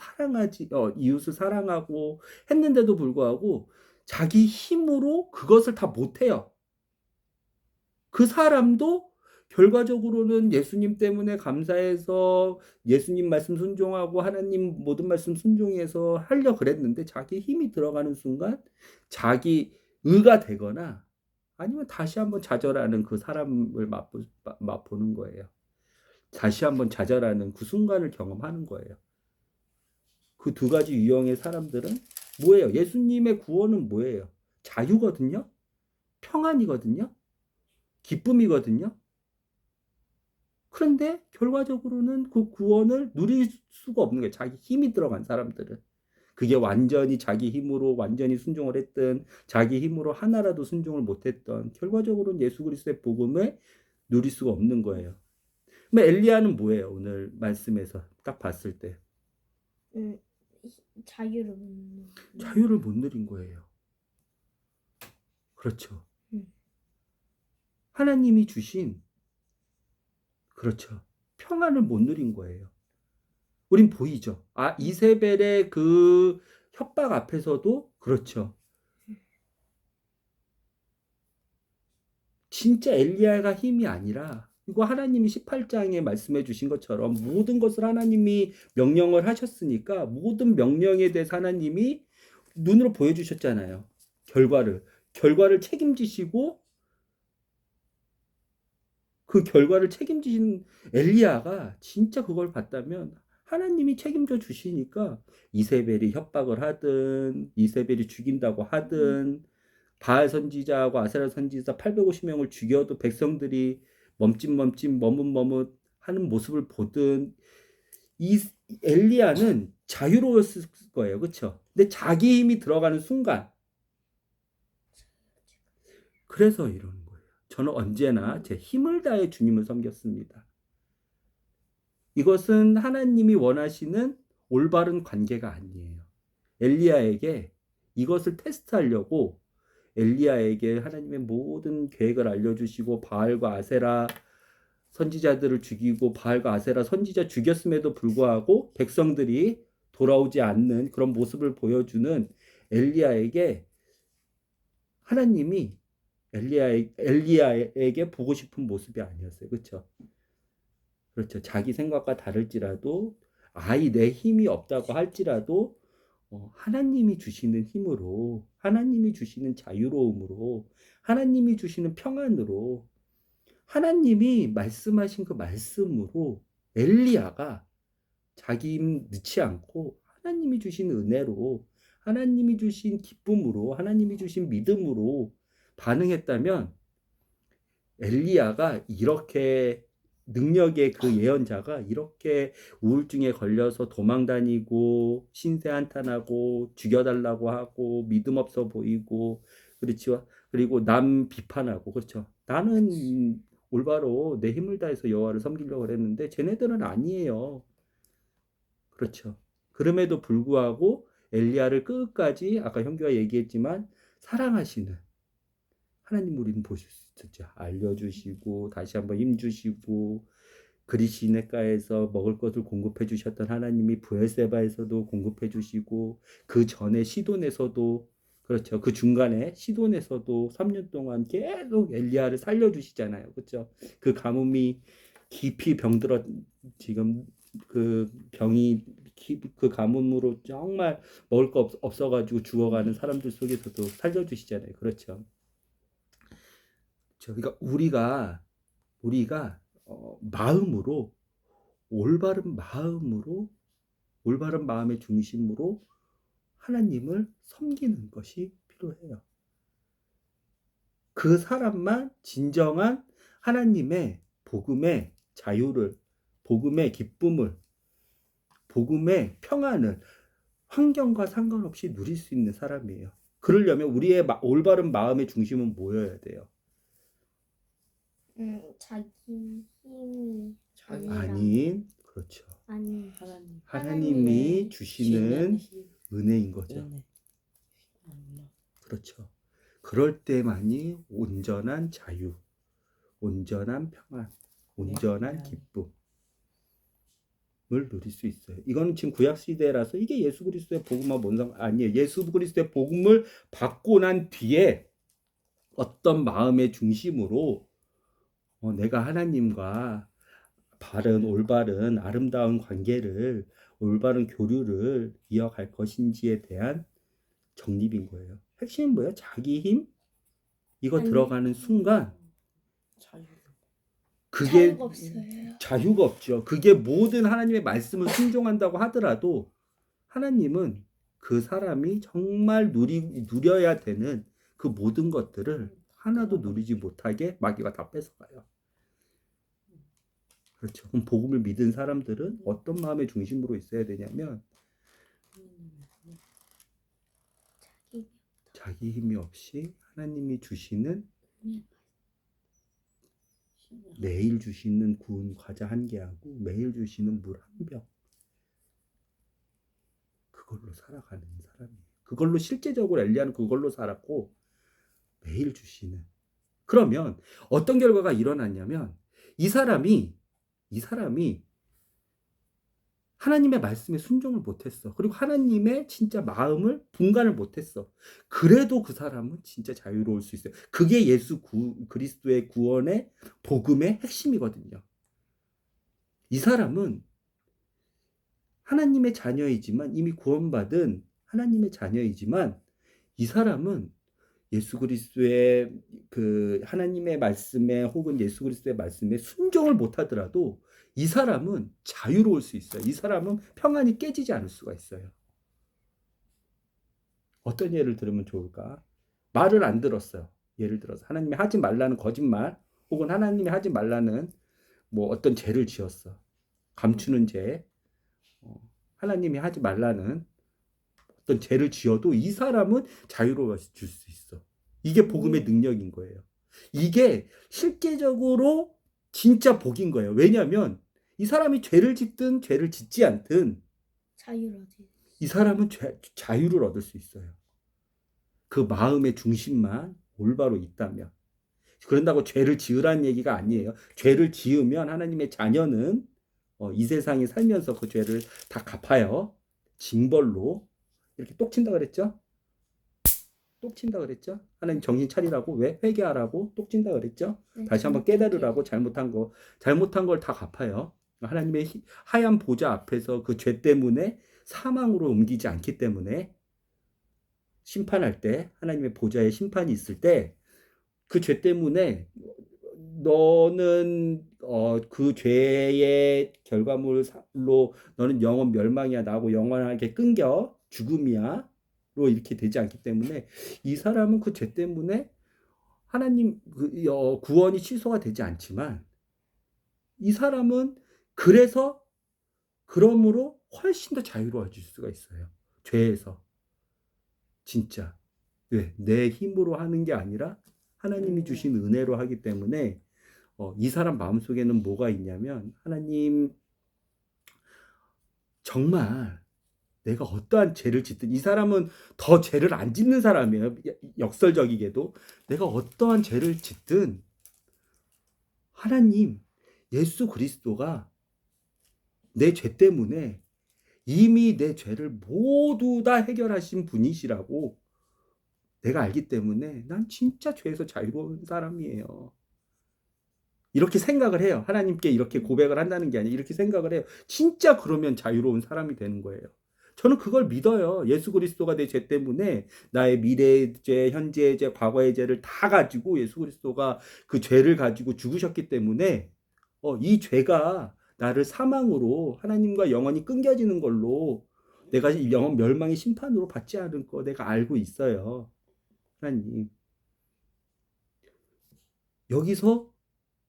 이웃을 사랑하고 했는데도 불구하고 자기 힘으로 그것을 다 못해요. 그 사람도 결과적으로는 예수님 때문에 감사해서 예수님 말씀 순종하고 하나님 모든 말씀 순종해서 하려 그랬는데 자기 힘이 들어가는 순간 자기 의가 되거나 아니면 다시 한번 좌절하는 그 사람을 맛보는 거예요. 다시 한번 좌절하는 그 순간을 경험하는 거예요. 그 두 가지 유형의 사람들은 뭐예요? 예수님의 구원은 뭐예요? 자유거든요? 평안이거든요? 기쁨이거든요? 그런데 결과적으로는 그 구원을 누릴 수가 없는 거예요. 자기 힘이 들어간 사람들은. 그게 완전히 자기 힘으로 완전히 순종을 했든 자기 힘으로 하나라도 순종을 못했던 결과적으로는 예수 그리스도의 복음을 누릴 수가 없는 거예요. 그럼 엘리야는 뭐예요? 오늘 말씀에서 딱 봤을 때. 자유를 못 누린 거예요. 그렇죠. 하나님이 주신 그렇죠. 평안을 못 누린 거예요. 우린 보이죠. 이세벨의 그 협박 앞에서도 그렇죠. 진짜 엘리야가 힘이 아니라 이거 하나님이 18장에 말씀해 주신 것처럼 모든 것을 하나님이 명령을 하셨으니까 모든 명령에 대해서 하나님이 눈으로 보여주셨잖아요. 결과를 책임지시고 그 결과를 책임지신 엘리야가 진짜 그걸 봤다면 하나님이 책임져 주시니까 이세벨이 협박을 하든 이세벨이 죽인다고 하든 바알 선지자하고 아세라 선지자 850명을 죽여도 백성들이 머뭇머뭇 하는 모습을 보든 이 엘리야는 자유로웠을 거예요. 그렇죠? 근데 자기 힘이 들어가는 순간 그래서 이러는 거예요. 저는 언제나 제 힘을 다해 주님을 섬겼습니다. 이것은 하나님이 원하시는 올바른 관계가 아니에요. 엘리야에게 이것을 테스트하려고 엘리야에게 하나님의 모든 계획을 알려주시고 바알과 아세라 선지자들을 죽이고 바알과 아세라 선지자 죽였음에도 불구하고 백성들이 돌아오지 않는 그런 모습을 보여주는 엘리야에게 하나님이 엘리야에게 보고 싶은 모습이 아니었어요. 그렇죠? 그렇죠. 자기 생각과 다를지라도 내 힘이 없다고 할지라도 하나님이 주시는 힘으로 하나님이 주시는 자유로움으로 하나님이 주시는 평안으로 하나님이 말씀하신 그 말씀으로 엘리야가 자기 힘 넣지 않고 하나님이 주신 은혜로 하나님이 주신 기쁨으로 하나님이 주신 믿음으로 반응했다면 엘리야가 이렇게 능력의 그 예언자가 이렇게 우울증에 걸려서 도망다니고 신세 한탄하고 죽여달라고 하고 믿음 없어 보이고 그렇죠. 그리고 남 비판하고 그렇죠. 나는 올바로 내 힘을 다해서 여호와를 섬기려고 그랬는데 쟤네들은 아니에요. 그렇죠. 그럼에도 불구하고 엘리야를 끝까지 아까 형규가 얘기했지만 사랑하시는 하나님 우리는 보실 수 있죠. 알려주시고 다시 한번 힘주시고 그리시네가에서 먹을 것을 공급해 주셨던 하나님이 브엘세바에서도 공급해 주시고 그 전에 시돈에서도 그렇죠. 그 중간에 시돈에서도 3년 동안 계속 엘리야를 살려주시잖아요. 그렇죠. 그 가뭄이 깊이 병들어 지금 그 병이 그 가뭄으로 정말 먹을 거 없어가지고 죽어가는 사람들 속에서도 살려주시잖아요. 그렇죠. 그러니까 우리가 마음으로 올바른 마음의 중심으로 하나님을 섬기는 것이 필요해요. 그 사람만 진정한 하나님의 복음의 자유를, 복음의 기쁨을, 복음의 평안을 환경과 상관없이 누릴 수 있는 사람이에요. 그러려면 우리의 올바른 마음의 중심은 뭐여야 돼요? 자기 힘이 아닌, 그렇죠. 아닌 하나님이 주시는 은혜인 거죠. 은혜. 그렇죠. 그럴 때만이 온전한 자유, 온전한 평안, 온전한 기쁨을 누릴 수 있어요. 이거는 지금 구약 시대라서 이게 예수 그리스도의 복음과 뭔 상관 아니에요. 예수 그리스도의 복음을 받고 난 뒤에 어떤 마음의 중심으로 내가 하나님과 올바른 아름다운 관계를, 올바른 교류를 이어갈 것인지에 대한 정립인 거예요. 핵심은 뭐예요? 자기 힘? 이거 들어가는 순간 그게 자유가 없어요. 자유가 없죠. 그게 모든 하나님의 말씀을 순종한다고 하더라도 하나님은 그 사람이 정말 누려야 되는 그 모든 것들을 하나도 누리지 못하게 마귀가 다 뺏어가요. 그렇죠. 그럼 복음을 믿은 사람들은 어떤 마음의 중심으로 있어야 되냐면 자기 힘이 없이 하나님이 주시는 매일 주시는 구운 과자 한 개하고 매일 주시는 물 한 병, 그걸로 살아가는 사람이에요. 그걸로 실제적으로 엘리야는 그걸로 살았고 매일 주시는. 그러면 어떤 결과가 일어났냐면 이 사람이 하나님의 말씀에 순종을 못했어. 그리고 하나님의 진짜 마음을 분간을 못했어. 그래도 그 사람은 진짜 자유로울 수 있어요. 그게 예수 그리스도의 구원의 복음의 핵심이거든요. 이 사람은 하나님의 자녀이지만, 이미 구원받은 하나님의 자녀이지만, 이 사람은 예수 그리스도의 그 하나님의 말씀에 혹은 예수 그리스도의 말씀에 순종을 못하더라도 이 사람은 자유로울 수 있어요. 이 사람은 평안이 깨지지 않을 수가 있어요. 어떤 예를 들으면 좋을까? 말을 안 들었어요. 예를 들어서 하나님이 하지 말라는 거짓말 혹은 하나님이 하지 말라는 뭐 어떤 죄를 지었어. 감추는 죄, 하나님이 하지 말라는 어떤 죄를 지어도 이 사람은 자유로워질 수 있어. 이게 복음의 능력인 거예요. 이게 실제적으로 진짜 복인 거예요. 왜냐하면 이 사람이 죄를 짓든 죄를 짓지 않든 이 사람은 자유를 얻을 수 있어요. 그 마음의 중심만 올바로 있다면. 그런다고 죄를 지으라는 얘기가 아니에요. 죄를 지으면 하나님의 자녀는 이 세상에 살면서 그 죄를 다 갚아요. 징벌로. 이렇게 똑 친다 그랬죠? 똑 친다 그랬죠? 하나님 정신 차리라고. 왜? 회개하라고 똑 친다 그랬죠? 네, 다시 한번 깨달으라고. 잘못한 걸 다 갚아요. 하나님의 하얀 보좌 앞에서 그 죄 때문에 사망으로 옮기지 않기 때문에 심판할 때, 하나님의 보좌에 심판이 있을 때 그 죄 때문에 너는 그 죄의 결과물로 너는 영원 멸망이야, 나하고 영원하게 끊겨 죽음이야 로 이렇게 되지 않기 때문에 이 사람은 그 죄 때문에 하나님 구원이 취소가 되지 않지만 이 사람은 그러므로 훨씬 더 자유로워질 수가 있어요. 죄에서. 진짜. 왜? 내 힘으로 하는 게 아니라 하나님이 주신 은혜로 하기 때문에 이 사람 마음속에는 뭐가 있냐면 하나님 정말 내가 어떠한 죄를 짓든 이 사람은 더 죄를 안 짓는 사람이에요. 역설적이게도 내가 어떠한 죄를 짓든 하나님 예수 그리스도가 내 죄 때문에 이미 내 죄를 모두 다 해결하신 분이시라고 내가 알기 때문에 난 진짜 죄에서 자유로운 사람이에요. 이렇게 생각을 해요. 하나님께 이렇게 고백을 한다는 게 아니라 이렇게 생각을 해요. 진짜 그러면 자유로운 사람이 되는 거예요. 저는 그걸 믿어요. 예수 그리스도가 내 죄 때문에 나의 미래의 죄, 현재의 죄, 과거의 죄를 다 가지고 예수 그리스도가 그 죄를 가지고 죽으셨기 때문에 이 죄가 나를 사망으로 하나님과 영원히 끊겨지는 걸로 내가 영원 멸망의 심판으로 받지 않을 거 내가 알고 있어요. 하나님. 여기서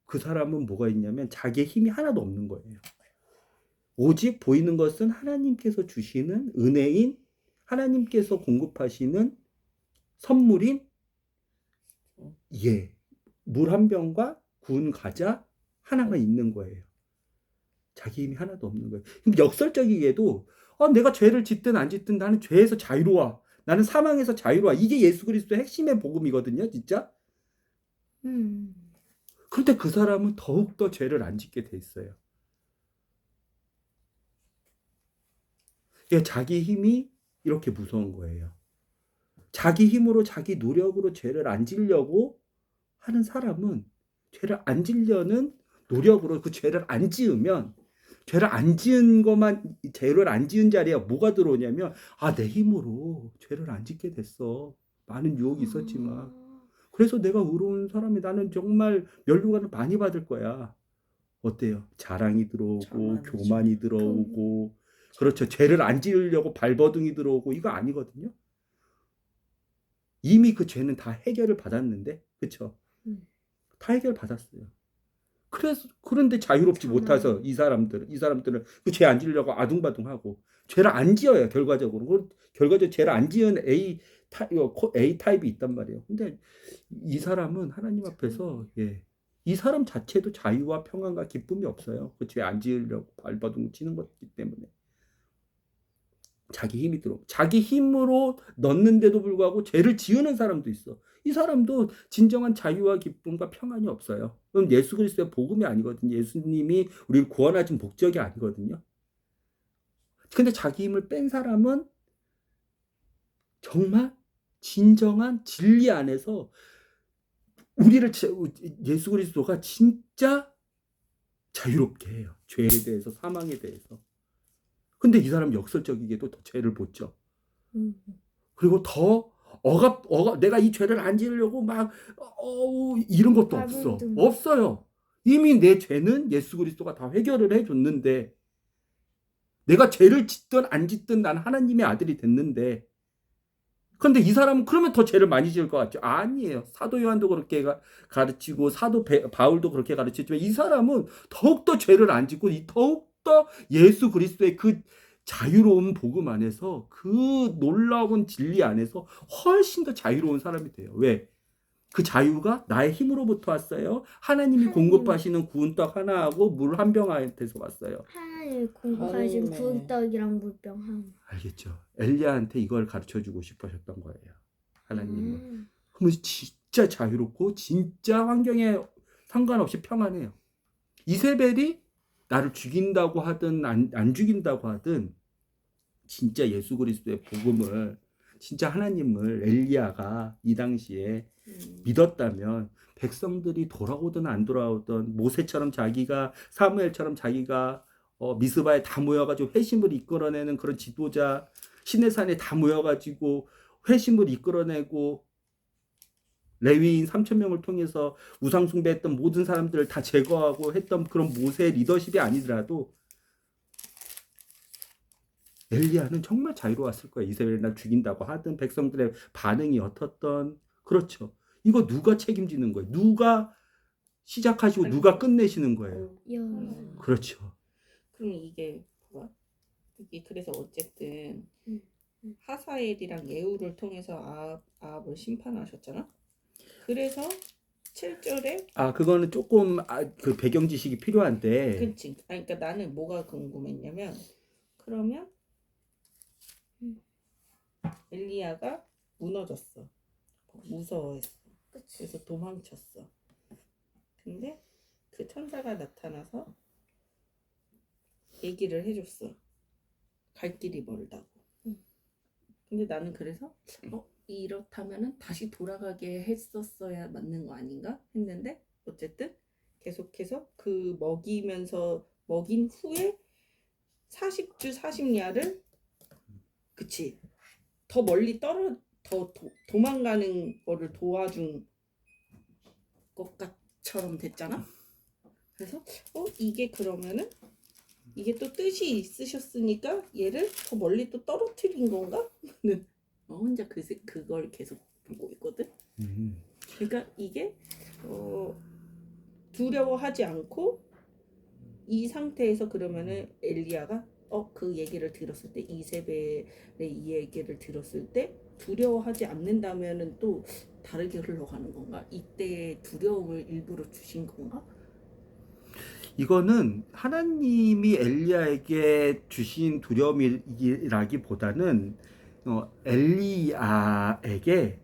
그 사람은 뭐가 있냐면 자기의 힘이 하나도 없는 거예요. 오직 보이는 것은 하나님께서 주시는 은혜인, 하나님께서 공급하시는 선물인 물 한 병과 구운 과자 하나만 있는 거예요. 자기 힘이 하나도 없는 거예요. 역설적이게도 내가 죄를 짓든 안 짓든 나는 죄에서 자유로워. 나는 사망에서 자유로워. 이게 예수 그리스도의 핵심의 복음이거든요. 진짜. 그런데 그 사람은 더욱더 죄를 안 짓게 돼 있어요. 자기 힘이 이렇게 무서운 거예요. 자기 힘으로 자기 노력으로 죄를 안 지려고 하는 사람은 죄를 안 지려는 노력으로 그 죄를 안 지으면 죄를 안 지은 것만 죄를 안 지은 자리에 뭐가 들어오냐면 내 힘으로 죄를 안 짓게 됐어. 많은 유혹이 있었지만 그래서 내가 의로운 사람이 나는 정말 면류관을 많이 받을 거야. 어때요? 자랑이 들어오고 교만이 들어오고 그렇죠. 죄를 안 지으려고 발버둥이 들어오고 이거 아니거든요. 이미 그 죄는 다 해결을 받았는데 그렇죠. 다 해결 받았어요. 그런데 자유롭지 못해서 이 사람들은 그 죄 안 지으려고 아둥바둥하고 죄를 안 지어요. 결과적으로 죄를 안 지은 A 타입이 있단 말이에요. 근데 이 사람은 하나님 앞에서 이 사람 자체도 자유와 평안과 기쁨이 없어요. 그 죄 안 지으려고 발버둥 치는 것이기 때문에. 자기 힘이 들어. 자기 힘으로 넣는데도 불구하고 죄를 지으는 사람도 있어. 이 사람도 진정한 자유와 기쁨과 평안이 없어요. 그럼 예수 그리스도의 복음이 아니거든요. 예수님이 우리를 구원하신 목적이 아니거든요. 근데 자기 힘을 뺀 사람은 정말 진정한 진리 안에서 우리를 예수 그리스도가 진짜 자유롭게 해요. 죄에 대해서, 사망에 대해서. 근데 이 사람 역설적이게도 더 죄를 묻죠. 그리고 더 내가 이 죄를 안 지으려고 막 이런 것도 없어요. 이미 내 죄는 예수 그리스도가 다 해결을 해줬는데 내가 죄를 짓든 안 짓든 난 하나님의 아들이 됐는데 근데 이 사람은 그러면 더 죄를 많이 지을 것 같죠? 아니에요. 사도 요한도 그렇게 가르치고 사도 바울도 그렇게 가르치지만 이 사람은 더욱더 죄를 안 짓고 더욱더 예수 그리스도의 그 자유로운 복음 안에서 그 놀라운 진리 안에서 훨씬 더 자유로운 사람이 돼요. 왜? 그 자유가 나의 힘으로부터 왔어요. 하나님이 공급하시는 구운 떡 하나하고 물 한 병한테서 왔어요. 하나님이 공급하신 구운 떡이랑 물병 하나. 알겠죠? 엘리야한테 이걸 가르쳐주고 싶으셨던 거예요. 하나님은. 그러면 진짜 자유롭고 진짜 환경에 상관없이 평안해요. 이세벨이 나를 죽인다고 하든 안 죽인다고 하든 진짜 예수 그리스도의 복음을 진짜 하나님을 엘리야가 이 당시에 믿었다면 백성들이 돌아오든 안 돌아오든 모세처럼 자기가 사무엘처럼 자기가 미스바에 다 모여가지고 회심을 이끌어내는 그런 지도자 시내산에 다 모여가지고 회심을 이끌어내고 레위인 3,000명을 통해서 우상숭배했던 모든 사람들을 다 제거하고 했던 그런 모세의 리더십이 아니더라도 엘리야는 정말 자유로웠을 거예요. 이세벨이 날 죽인다고 하든 백성들의 반응이 어떻든 그렇죠. 이거 누가 책임지는 거예요? 누가 시작하시고 누가 끝내시는 거예요? 그렇죠. 그럼 이게 뭐야? 그래서 어쨌든 하사엘이랑 예후를 통해서 아합을 심판하셨잖아. 그래서 7절에 그거는 조금 그 배경 지식이 필요한데. 그렇지. 그러니까 나는 뭐가 궁금했냐면 그러면 엘리야가 무너졌어. 무서워했어. 그래서 도망쳤어. 근데 그 천사가 나타나서 얘기를 해줬어. 갈 길이 멀다고. 근데 나는 그래서 이렇다면은 다시 돌아가게 했었어야 맞는 거 아닌가 했는데 어쨌든 계속해서 그 먹이면서 먹인 후에 40주 40야를 그치 더 멀리 도망가는 거를 도와준 것처럼 됐잖아. 그래서 이게 그러면은 이게 또 뜻이 있으셨으니까 얘를 더 멀리 또 떨어뜨린 건가? 혼자 그걸 계속 보고 있거든. 그러니까 이게 두려워하지 않고 이 상태에서 그러면은 엘리야가 그 얘기를 들었을 때 이세벨의 이 얘기를 들었을 때 두려워하지 않는다면은 또 다르게 흘러가는 건가? 이때 두려움을 일부러 주신 건가? 이거는 하나님이 엘리야에게 주신 두려움이라기보다는 엘리야에게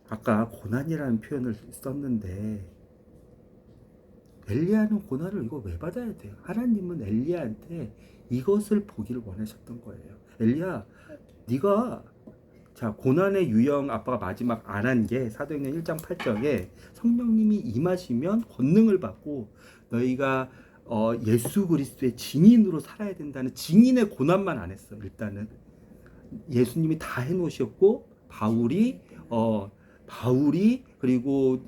아까 고난이라는 표현을 썼는데 엘리야는 고난을 이거 왜 받아야 돼요? 하나님은 엘리야한테 이것을 보기를 원하셨던 거예요. 엘리야, 네가 자 고난의 유형 아빠가 마지막 안 한 게 사도행전 1장 8절에 성령님이 임하시면 권능을 받고 너희가 예수 그리스도의 증인으로 살아야 된다는 증인의 고난만 안 했어. 일단은 예수님이 다 해놓으셨고 바울이 그리고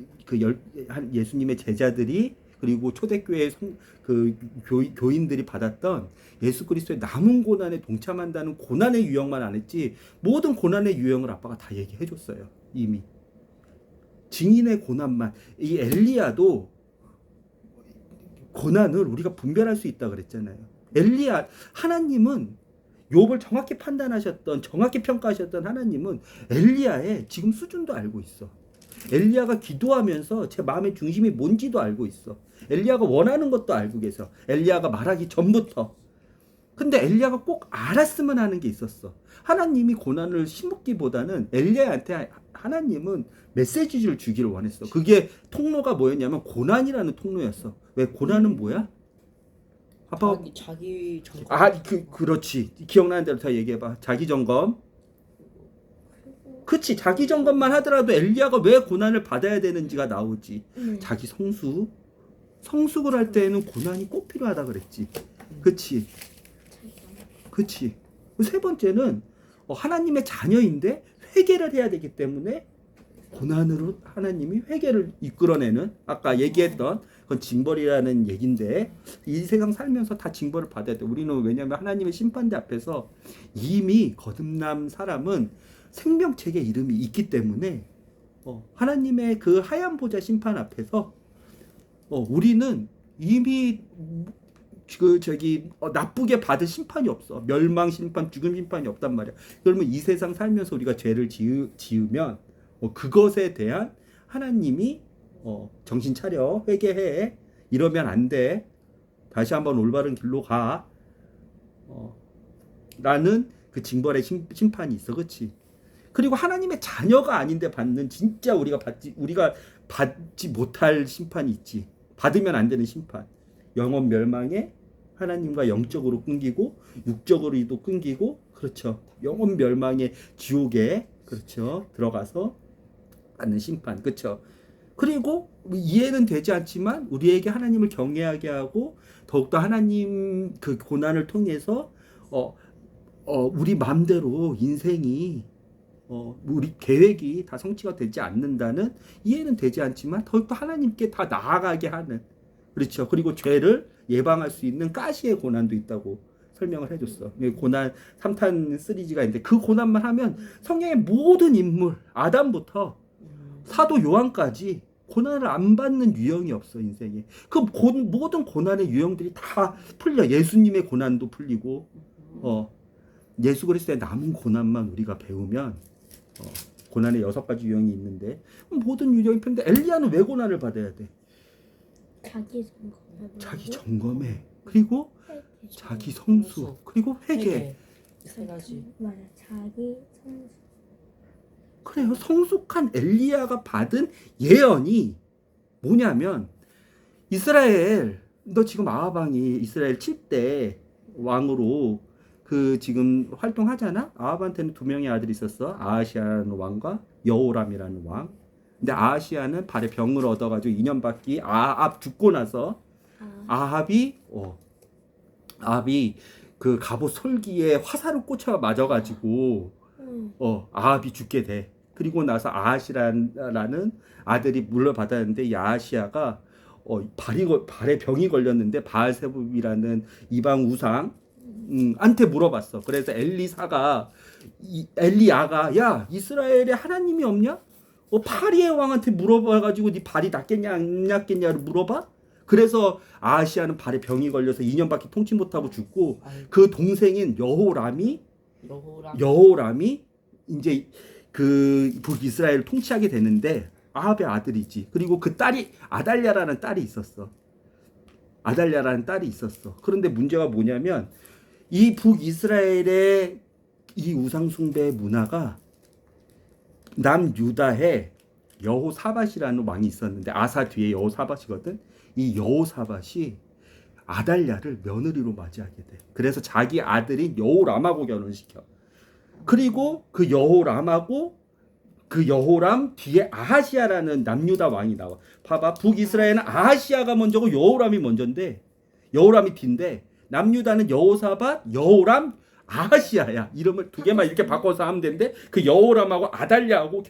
예수님의 제자들이 그리고 초대교회 교인들이 받았던 예수 그리스도의 남은 고난에 동참한다는 고난의 유형만 안 했지 모든 고난의 유형을 아빠가 다 얘기해 줬어요. 이미 증인의 고난만. 이 엘리야도 고난을 우리가 분별할 수 있다 그랬잖아요. 하나님은 욥을 정확히 판단하셨던 정확히 평가하셨던 하나님은 엘리야의 지금 수준도 알고 있어. 엘리야가 기도하면서 제 마음의 중심이 뭔지도 알고 있어. 엘리야가 원하는 것도 알고 계셔. 엘리야가 말하기 전부터. 근데 엘리야가 꼭 알았으면 하는 게 있었어. 하나님이 고난을 심기보다는 엘리야한테 하나님은 메시지를 주기를 원했어. 그게 통로가 뭐였냐면 고난이라는 통로였어. 왜 고난은 뭐야? 아빠 자기 점검. 그렇지. 기억나는 대로 다 얘기해봐. 자기 점검. 그치. 자기 점검만 하더라도 엘리야가 왜 고난을 받아야 되는지가 나오지. 자기 성숙을 할 때에는 고난이 꼭 필요하다 그랬지. 그치. 세 번째는 하나님의 자녀인데 회개를 해야 되기 때문에 고난으로 하나님이 회개를 이끌어내는 아까 얘기했던 그건 징벌이라는 얘긴데 이 세상 살면서 다 징벌을 받아야 돼. 우리는 왜냐하면 하나님의 심판대 앞에서 이미 거듭난 사람은 생명책의 이름이 있기 때문에 하나님의 그 하얀 보좌 심판 앞에서 우리는 이미 나쁘게 받을 심판이 없어. 멸망 심판, 죽음 심판이 없단 말이야. 그러면 이 세상 살면서 우리가 죄를 지으면 그것에 대한 하나님이 정신 차려, 회개해, 이러면 안 돼, 다시 한번 올바른 길로 가, 라는 그 징벌의 심판이 있어. 그치? 그리고 하나님의 자녀가 아닌데 받는 진짜 우리가 받지 못할 심판이 있지. 받으면 안 되는 심판. 영원 멸망에 하나님과 영적으로 끊기고 육적으로도 끊기고, 그렇죠. 영원 멸망의 지옥에, 그렇죠, 들어가서 받는 심판. 그렇죠. 그리고 이해는 되지 않지만 우리에게 하나님을 경외하게 하고 더욱더 하나님 그 고난을 통해서 우리 마음대로 인생이 우리 계획이 다 성취가 되지 않는다는 이해는 되지 않지만 더욱더 하나님께 다 나아가게 하는, 그렇죠. 그리고 죄를 예방할 수 있는 가시의 고난도 있다고 설명을 해줬어. 고난 3탄 시리즈가 있는데 그 고난만 하면 성경의 모든 인물 아담부터 사도 요한까지 고난을 안 받는 유형이 없어. 인생에 그 모든 고난의 유형들이 다 풀려. 예수님의 고난도 풀리고 예수 그리스도의 남은 고난만 우리가 배우면 고난의 6가지 유형이 있는데 모든 유형이 풀린데 엘리야는 왜 고난을 받아야 돼? 자기 점검해. 그리고 자기 성수. 그리고 회개. 세 가지. 맞아. 자기 성수. 그래요. 성숙한 엘리야가 받은 예언이 뭐냐면 이스라엘, 너 지금 아하방이 이스라엘 7대 왕으로 그 지금 활동하잖아. 아합한테는 두 명의 아들이 있었어. 아하시아라는 왕과 여호람이라는 왕. 근데 아하시아는 발에 병을 얻어가지고 2년 밖이 아합 죽고 나서 아합이 그 갑옷 솔기에 화살을 꽂혀 맞아가지고 아합이 죽게 돼. 그리고 나서 아하시라는 아들이 물려받았는데 이 아하시아가 발에 병이 걸렸는데 바알세불이라는 이방 우상 한테 물어봤어. 그래서 엘리야가 야 이스라엘에 하나님이 없냐? 파리의 왕한테 물어봐가지고 네 발이 낫겠냐 안 낫겠냐를 물어봐? 그래서 아하시아는 발에 병이 걸려서 2년밖에 통치 못하고 죽고 그 동생인 여호람이 이제 그 북이스라엘을 통치하게 되는데 아합의 아들이지. 그리고 그 딸이 아달랴라는 딸이 있었어. 그런데 문제가 뭐냐면 이 북이스라엘의 이 우상숭배 문화가 남유다에 여호사밧이라는 왕이 있었는데 아사 뒤에 여호사밧이거든. 이 여호사밧이 아달랴를 며느리로 맞이하게 돼. 그래서 자기 아들인 여호람하고 결혼시켜. 그리고 그 여호람 뒤에 아하시아라는 남유다 왕이 나와. 봐봐. 북이스라엘은 아하시아가 먼저고 여호람이 먼저인데 여호람이 뒤인데 남유다는 여호사밧, 여호람, 아하시아야. 이름을 두 개만 이렇게 바꿔서 하면 되는데 그 여호람하고 아달랴하고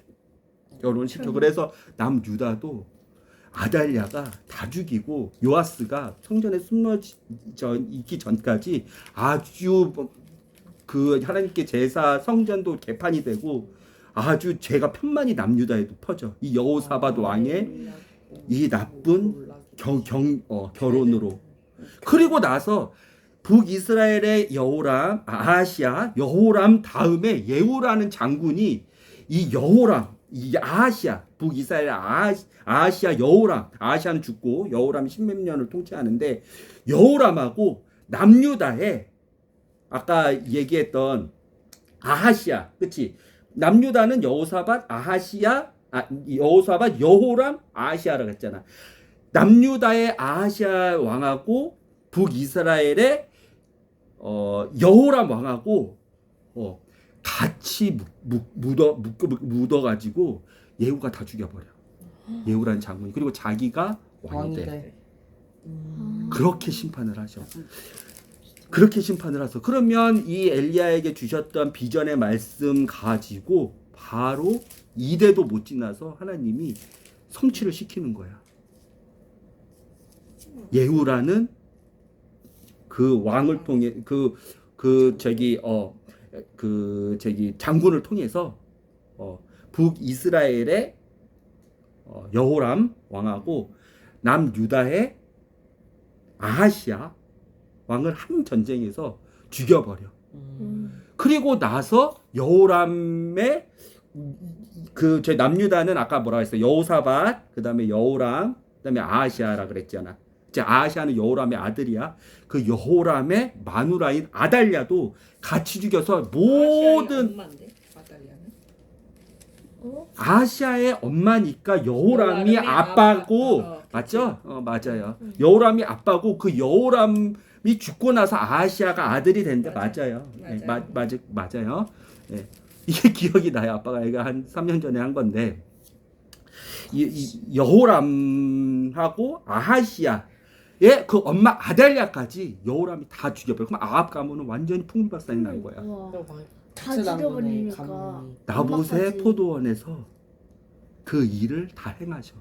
결혼시켜. 그래서 남유다도 아달랴가 다 죽이고 요아스가 성전에 있기 전까지 아주 그 하나님께 제사 성전도 개판이 되고 아주 죄가 편만이 남유다에도 퍼져. 이 여호사밧 왕의 이 나쁜 결혼으로. 그리고 나서 북이스라엘의 여호람, 아하시아, 여호람 다음에 예후라는 장군이 이 여호람, 이 아하시아, 북이스라엘 아하시아 여호람, 아하시아는 죽고 여호람이 십몇 년을 통치하는데 여호람하고 남유다에 아까 얘기했던 아하시아, 그렇지? 남유다는 여호사밧, 여호사밧, 여호람, 아하시아라고 했잖아. 남유다의 아하시아 왕하고 북이스라엘의 여호람 왕하고 같이 묻어가지고 예후가 다 죽여버려. 예후라는 장군이. 그리고 자기가 왕이 돼. 그렇게 심판을 하셔. 그러면 이 엘리야에게 주셨던 비전의 말씀 가지고 바로 이대도 못 지나서 하나님이 성취를 시키는 거야. 예후라는 그 왕을 통해 장군을 통해서 북이스라엘의 여호람 왕하고 남유다의 아하시아 왕을 한 전쟁에서 죽여버려. 그리고 나서 여호람의 남유다는 아까 뭐라 했어요? 여호사밧, 그다음에 여호람, 그다음에 아하시아라 그랬잖아. 아하시아는 여호람의 아들이야. 그 여호람의 마누라인 아달랴도 같이 죽여서 모든 아하시아의 엄마니까 여호람이 아빠고 맞죠? 맞아요. 여호람이 아빠고 그 여호람이 죽고 나서 아하시아가 아들이 된데 맞아요. 맞아요. 네. 이게 기억이 나요. 아빠가 이거 한 3년 전에 한 건데 이 여호람하고 아하시아 그 엄마 아달랴까지 여호람이 다 죽여버려. 그럼 아합 가문은 완전히 풍비박산이 난 거야. 다 죽여버리니까. 나봇의 포도원에서 그 일을 다 행하셔.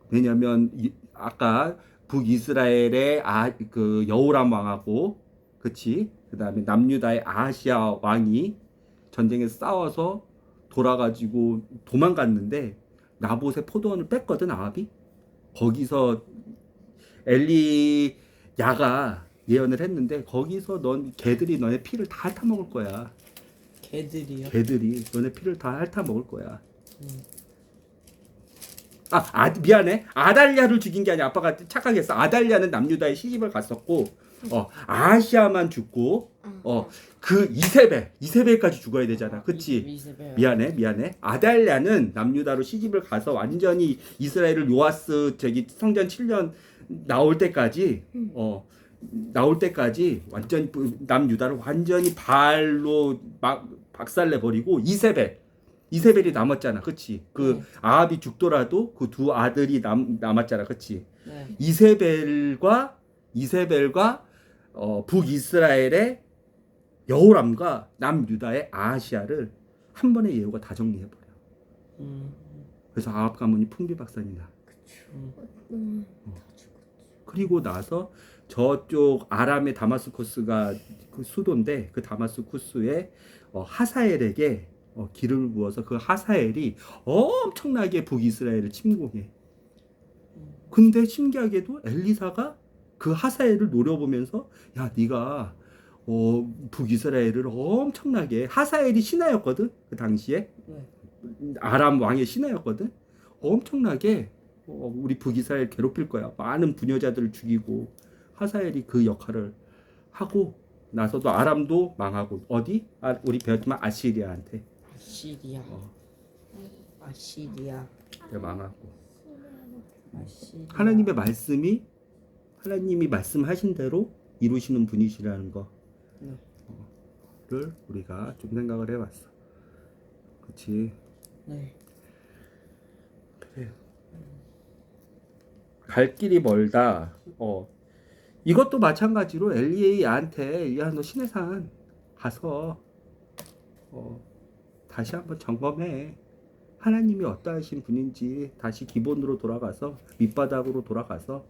왜냐하면 아까 북이스라엘의 그 여호람 왕하고 그치? 그다음에 남유다의 아하시아 왕이 전쟁에서 싸워서 돌아가지고 도망갔는데 나봇의 포도원을 뺐거든 아합이. 거기서 엘리야가 예언을 했는데 거기서 개들이 너네 피를 다 핥아 먹을 거야. 개들이요? 개들이 너네 피를 다 핥아 먹을 거야. 미안해. 아달랴를 죽인 게 아니라 아빠가 착각했어. 아달랴는 남유다에 시집을 갔었고 아하시아만 죽고 그 이세벨까지 죽어야 되잖아. 그치? 이세벨. 미안해. 아달랴는 남유다로 시집을 가서 완전히 이스라엘을 요아스 성전 7년 나올 때까지 나올 때까지 완전히 남유다를 완전히 발로 막 박살내 버리고 이세벨이 남았잖아, 그렇지? 그 아합이 죽더라도 그 두 아들이 남았잖아, 그렇지? 네. 이세벨과 북이스라엘의 여호람과 남유다의 아하시아를 한 번에 예후가 다 정리해 버려. 그래서 아합 가문이 풍비박산이 나. 그리고 나서 저쪽 아람의 다마스쿠스가 그 수도인데 그 다마스쿠스에 하사엘에게 기름을 부어서 그 하사엘이 엄청나게 북이스라엘을 침공해. 근데 신기하게도 엘리사가 그 하사엘을 노려보면서 야 네가 북이스라엘을 엄청나게 하사엘이 신하였거든 그 당시에 아람 왕의 신하였거든 엄청나게 우리 북이스라엘 괴롭힐 거야 많은 부녀자들을 죽이고 하사엘이 그 역할을 하고 나서도 아람도 망하고 어디 우리 배웠지만 아시리아한테 아시리아 망하고 하나님의 말씀이 하나님이 말씀하신 대로 이루시는 분이시라는 거를 우리가 좀 생각을 해봤어. 그렇지? 네. 그래. 갈 길이 멀다. 이것도 마찬가지로 엘리야한테 야 너 시내산 가서 다시 한번 점검해. 하나님이 어떠하신 분인지 다시 기본으로 돌아가서 밑바닥으로 돌아가서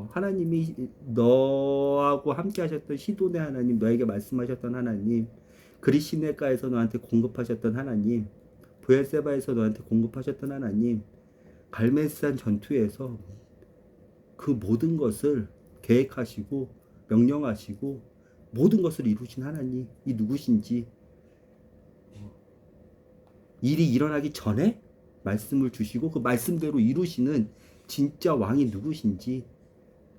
하나님이 너하고 함께 하셨던 시돈의 하나님, 너에게 말씀하셨던 하나님, 그리시네가에서 너한테 공급하셨던 하나님, 브엘세바에서 너한테 공급하셨던 하나님, 갈멜산 전투에서 그 모든 것을 계획하시고 명령하시고 모든 것을 이루신 하나님이 누구신지 일이 일어나기 전에 말씀을 주시고 그 말씀대로 이루시는 진짜 왕이 누구신지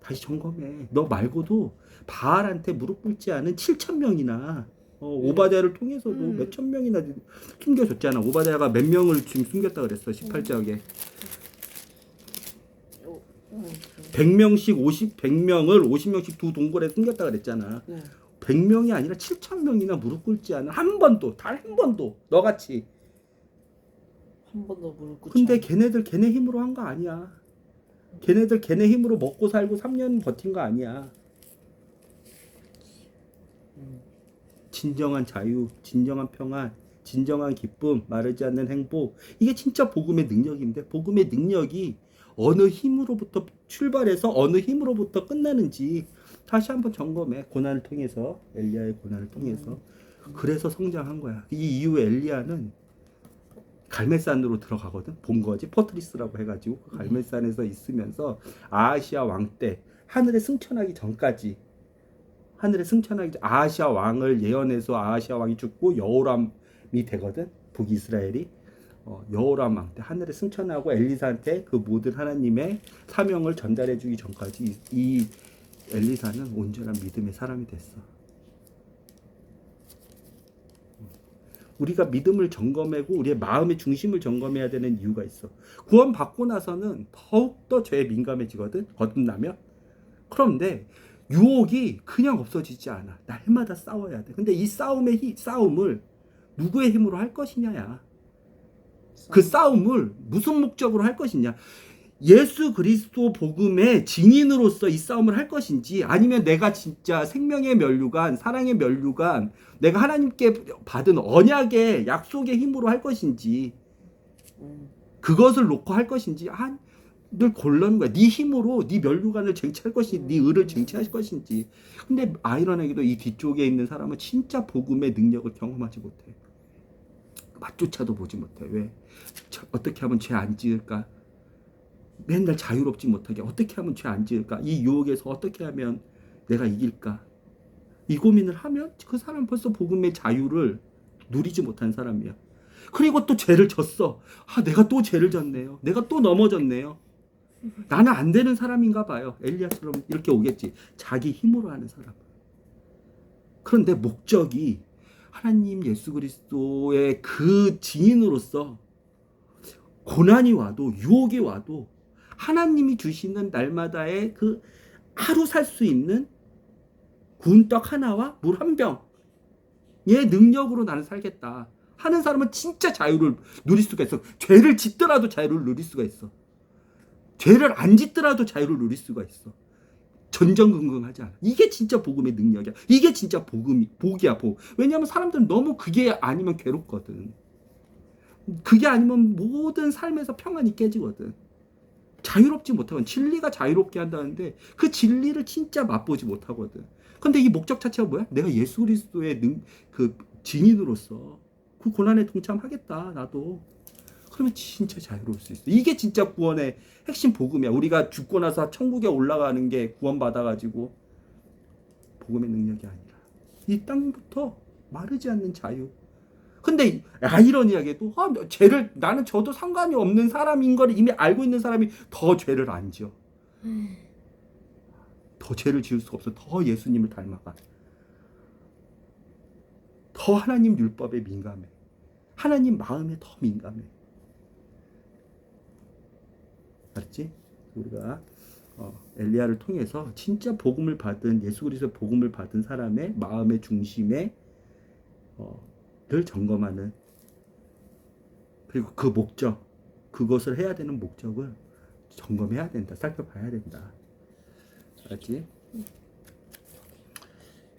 다시 점검해. 너 말고도 바알한테 무릎 꿇지 않은 7,000명이나 오바댜를 통해서도 몇천 명이나 숨겨줬잖아. 오바댜가 몇 명을 지금 숨겼다 그랬어. 18장에 100명을 50명씩 두 동굴에 숨겼다 그랬잖아. 100명이 아니라 7,000명이나 무릎 꿇지 않은 한 번도 단 한 번도 너같이 한 번도 무릎 꿇지 근데 걔네들 걔네 힘으로 한 거 아니야. 걔네들 걔네 힘으로 먹고 살고 3년 버틴 거 아니야. 진정한 자유, 진정한 평안, 진정한 기쁨, 마르지 않는 행복. 이게 진짜 복음의 능력인데 복음의 능력이 어느 힘으로부터 출발해서 어느 힘으로부터 끝나는지 다시 한번 점검해. 고난을 통해서 엘리야의 고난을 통해서. 그래서 성장한 거야. 이 이후에 엘리야는 갈멜산으로 들어가거든. 본 거지. 포트리스라고 해가지고 그 갈멜산에서 있으면서 아하시아 왕 때 하늘에 승천하기 전까지 아하시아 왕을 예언해서 아하시아 왕이 죽고 여호람이 되거든. 북이스라엘이 여호람 왕 때 하늘에 승천하고 엘리사한테 그 모든 하나님의 사명을 전달해주기 전까지 이 엘리사는 온전한 믿음의 사람이 됐어. 우리가 믿음을 점검하고 우리의 마음의 중심을 점검해야 되는 이유가 있어. 구원 받고 나서는 더욱더 죄에 민감해지거든. 거듭나면. 그런데 유혹이 그냥 없어지지 않아. 날마다 싸워야 돼. 근데 이 싸움을 누구의 힘으로 할 것이냐야. 그 싸움을 무슨 목적으로 할 것이냐. 예수 그리스도 복음의 증인으로서 이 싸움을 할 것인지 아니면 내가 진짜 생명의 면류관, 사랑의 면류관, 내가 하나님께 받은 언약의 약속의 힘으로 할 것인지 그것을 놓고 할 것인지 늘 골라는 거야. 네 힘으로 네 면류관을 쟁취할 것인지 네 의를 쟁취할 것인지. 근데 아이러니하게도 이 뒤쪽에 있는 사람은 진짜 복음의 능력을 경험하지 못해. 맛조차도 보지 못해. 왜? 어떻게 하면 죄 안 지을까? 맨날 자유롭지 못하게 어떻게 하면 죄 안 지을까? 이 유혹에서 어떻게 하면 내가 이길까? 이 고민을 하면 그 사람 벌써 복음의 자유를 누리지 못한 사람이야. 그리고 또 죄를 졌어. 내가 또 죄를 졌네요. 내가 또 넘어졌네요. 나는 안 되는 사람인가 봐요. 엘리야처럼 이렇게 오겠지. 자기 힘으로 하는 사람. 그런데 목적이 하나님 예수 그리스도의 그 증인으로서 고난이 와도 유혹이 와도 하나님이 주시는 날마다의 그 하루 살 수 있는 구운 떡 하나와 물 한 병의 능력으로 나는 살겠다 하는 사람은 진짜 자유를 누릴 수가 있어. 죄를 짓더라도 자유를 누릴 수가 있어. 죄를 안 짓더라도 자유를 누릴 수가 있어. 전전긍긍하지 않아. 이게 진짜 복음의 능력이야. 이게 진짜 복이야, 복. 왜냐하면 사람들은 너무 그게 아니면 괴롭거든. 그게 아니면 모든 삶에서 평안이 깨지거든. 자유롭지 못하거든. 진리가 자유롭게 한다는데 그 진리를 진짜 맛보지 못하거든. 근데 이 목적 자체가 뭐야? 내가 예수 그리스도의 그 증인으로서 그 고난에 동참하겠다, 나도. 그러면 진짜 자유로울 수 있어. 이게 진짜 구원의 핵심 복음이야. 우리가 죽고 나서 천국에 올라가는 게 구원받아가지고 복음의 능력이 아니라 이 땅부터 마르지 않는 자유. 근데 아이러니하게도 죄를 나는 저도 상관이 없는 사람인 걸 이미 알고 있는 사람이 더 죄를 안 지어. 더 죄를 지을 수가 없어. 더 예수님을 닮아가. 더 하나님 율법에 민감해. 하나님 마음에 더 민감해. 알았지? 우리가 엘리야를 통해서 진짜 복음을 받은 예수 그리스도의 복음을 받은 사람의 마음의 중심에 를 점검하는, 그리고 그 목적, 그것을 해야 되는 목적을 점검해야 된다. 살펴봐야 된다. 알았지?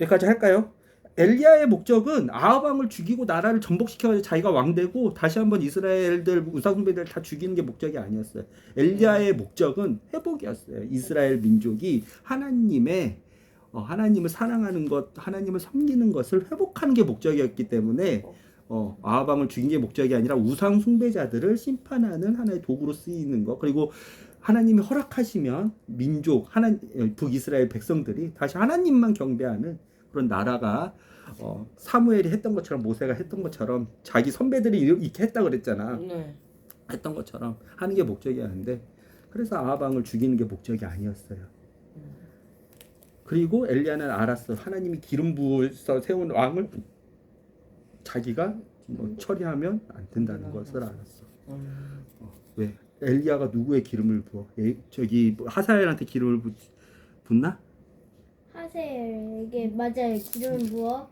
여기까지 할까요? 엘리야의 목적은 아합 왕을 죽이고 나라를 전복시켜서 자기가 왕 되고 다시 한번 이스라엘들 우상숭배들 다 죽이는 게 목적이 아니었어요. 엘리야의 목적은 회복이었어요. 이스라엘 민족이 하나님을 사랑하는 것, 하나님을 섬기는 것을 회복하는 게 목적이었기 때문에 아합 왕을 죽인 게 목적이 아니라 우상 숭배자들을 심판하는 하나의 도구로 쓰이는 것, 그리고 하나님이 허락하시면 민족, 북이스라엘 백성들이 다시 하나님만 경배하는 그런 나라가 사무엘이 했던 것처럼, 모세가 했던 것처럼, 자기 선배들이 이렇게 했다 그랬잖아. 했던 것처럼 하는 게 목적이었는데, 그래서 아합 왕을 죽이는 게 목적이 아니었어요. 그리고 엘리야는 알았어. 하나님이 기름 부어서 세운 왕을 자기가 처리하면 안 된다는 것을 알았어. 왜? 엘리야가 누구의 기름을 부어? 하사엘한테 기름을 붓나? 하세엘에게 맞아요. 기름을 부어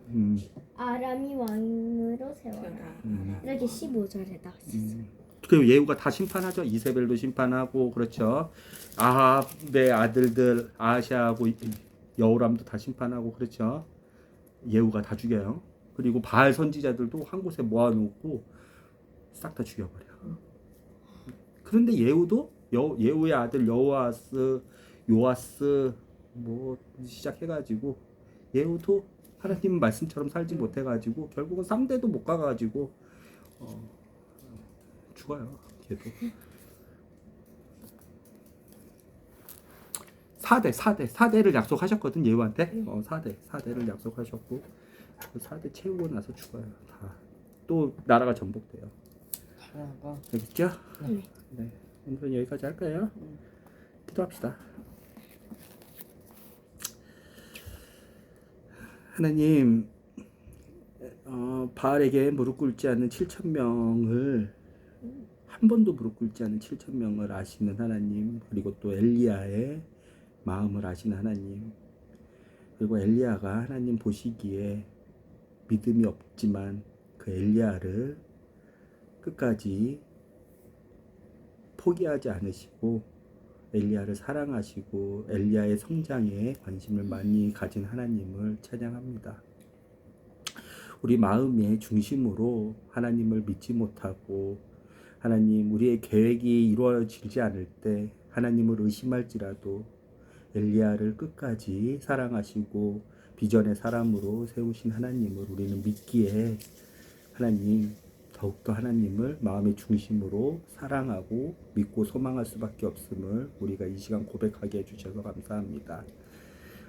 아람이 왕으로 세워라. 이렇게 15절에 나왔어요. 그리고 예후가 다 심판하죠. 이세벨도 심판하고, 그렇죠. 아합의 아들들 아샤하고 여호람도 다 심판하고, 그렇죠. 예후가 다 죽여요. 그리고 바알 선지자들도 한 곳에 모아놓고 싹 다 죽여버려. 그런데 예후도 예후의 아들 요아스 뭐 시작해가지고 예후도 하나님 말씀처럼 살지 못해가지고 결국은 3대도 못 가가지고 죽어요. 걔도. 4대를 약속하셨거든, 예후한테. 4대를 약속하셨고, 그 4대 채우고 나서 죽어요. 다. 또 나라가 전복돼요. 알겠죠? 네. 오늘은 여기까지 할까요? 기도합시다. 하나님, 바알에게 무릎 꿇지 않는 7,000명을, 한 번도 무릎 꿇지 않는 7,000명을 아시는 하나님, 그리고 또 엘리야의 마음을 아시는 하나님, 그리고 엘리야가 하나님 보시기에 믿음이 없지만 그 엘리야를 끝까지 포기하지 않으시고 엘리야를 사랑하시고 엘리야의 성장에 관심을 많이 가진 하나님을 찬양합니다. 우리 마음의 중심으로 하나님을 믿지 못하고 하나님, 우리의 계획이 이루어지지 않을 때 하나님을 의심할지라도 엘리야를 끝까지 사랑하시고 비전의 사람으로 세우신 하나님을 우리는 믿기에 하나님, 더욱더 하나님을 마음의 중심으로 사랑하고 믿고 소망할 수밖에 없음을 우리가 이 시간 고백하게 해주셔서 감사합니다.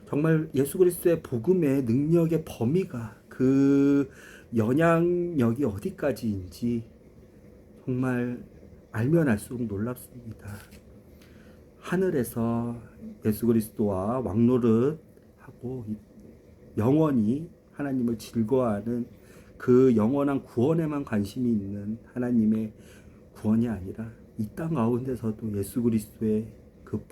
정말 예수 그리스도의 복음의 능력의 범위가, 그 영향력이 어디까지인지 정말 알면 알수록 놀랍습니다. 하늘에서 예수 그리스도와 왕노릇하고 영원히 하나님을 즐거워하는 그 영원한 구원에만 관심이 있는 하나님의 구원이 아니라 이 땅 가운데서도 예수 그리스도의 그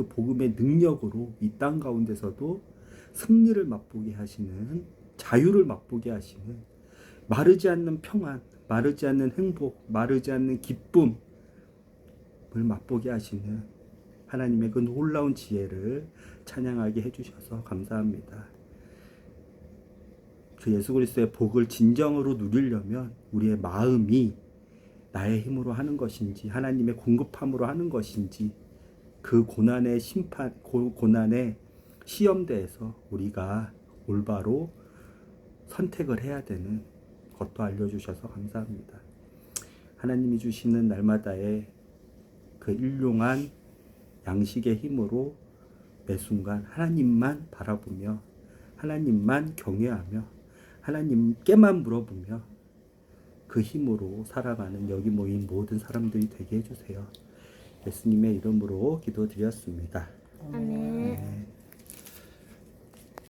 복음의 능력으로 이 땅 가운데서도 승리를 맛보게 하시는, 자유를 맛보게 하시는, 마르지 않는 평안, 마르지 않는 행복, 마르지 않는 기쁨을 맛보게 하시는 하나님의 그 놀라운 지혜를 찬양하게 해주셔서 감사합니다. 그 예수 그리스도의 복을 진정으로 누리려면 우리의 마음이 나의 힘으로 하는 것인지 하나님의 공급함으로 하는 것인지 그 고난의 심판, 고난의 시험대에서 우리가 올바로 선택을 해야 되는 것도 알려주셔서 감사합니다. 하나님이 주시는 날마다의 그 일용한 양식의 힘으로 매 순간 하나님만 바라보며 하나님만 경외하며 하나님께만 물어보며 그 힘으로 살아가는 여기 모인 모든 사람들이 되게 해주세요. 예수님의 이름으로 기도드렸습니다. 아멘. 네.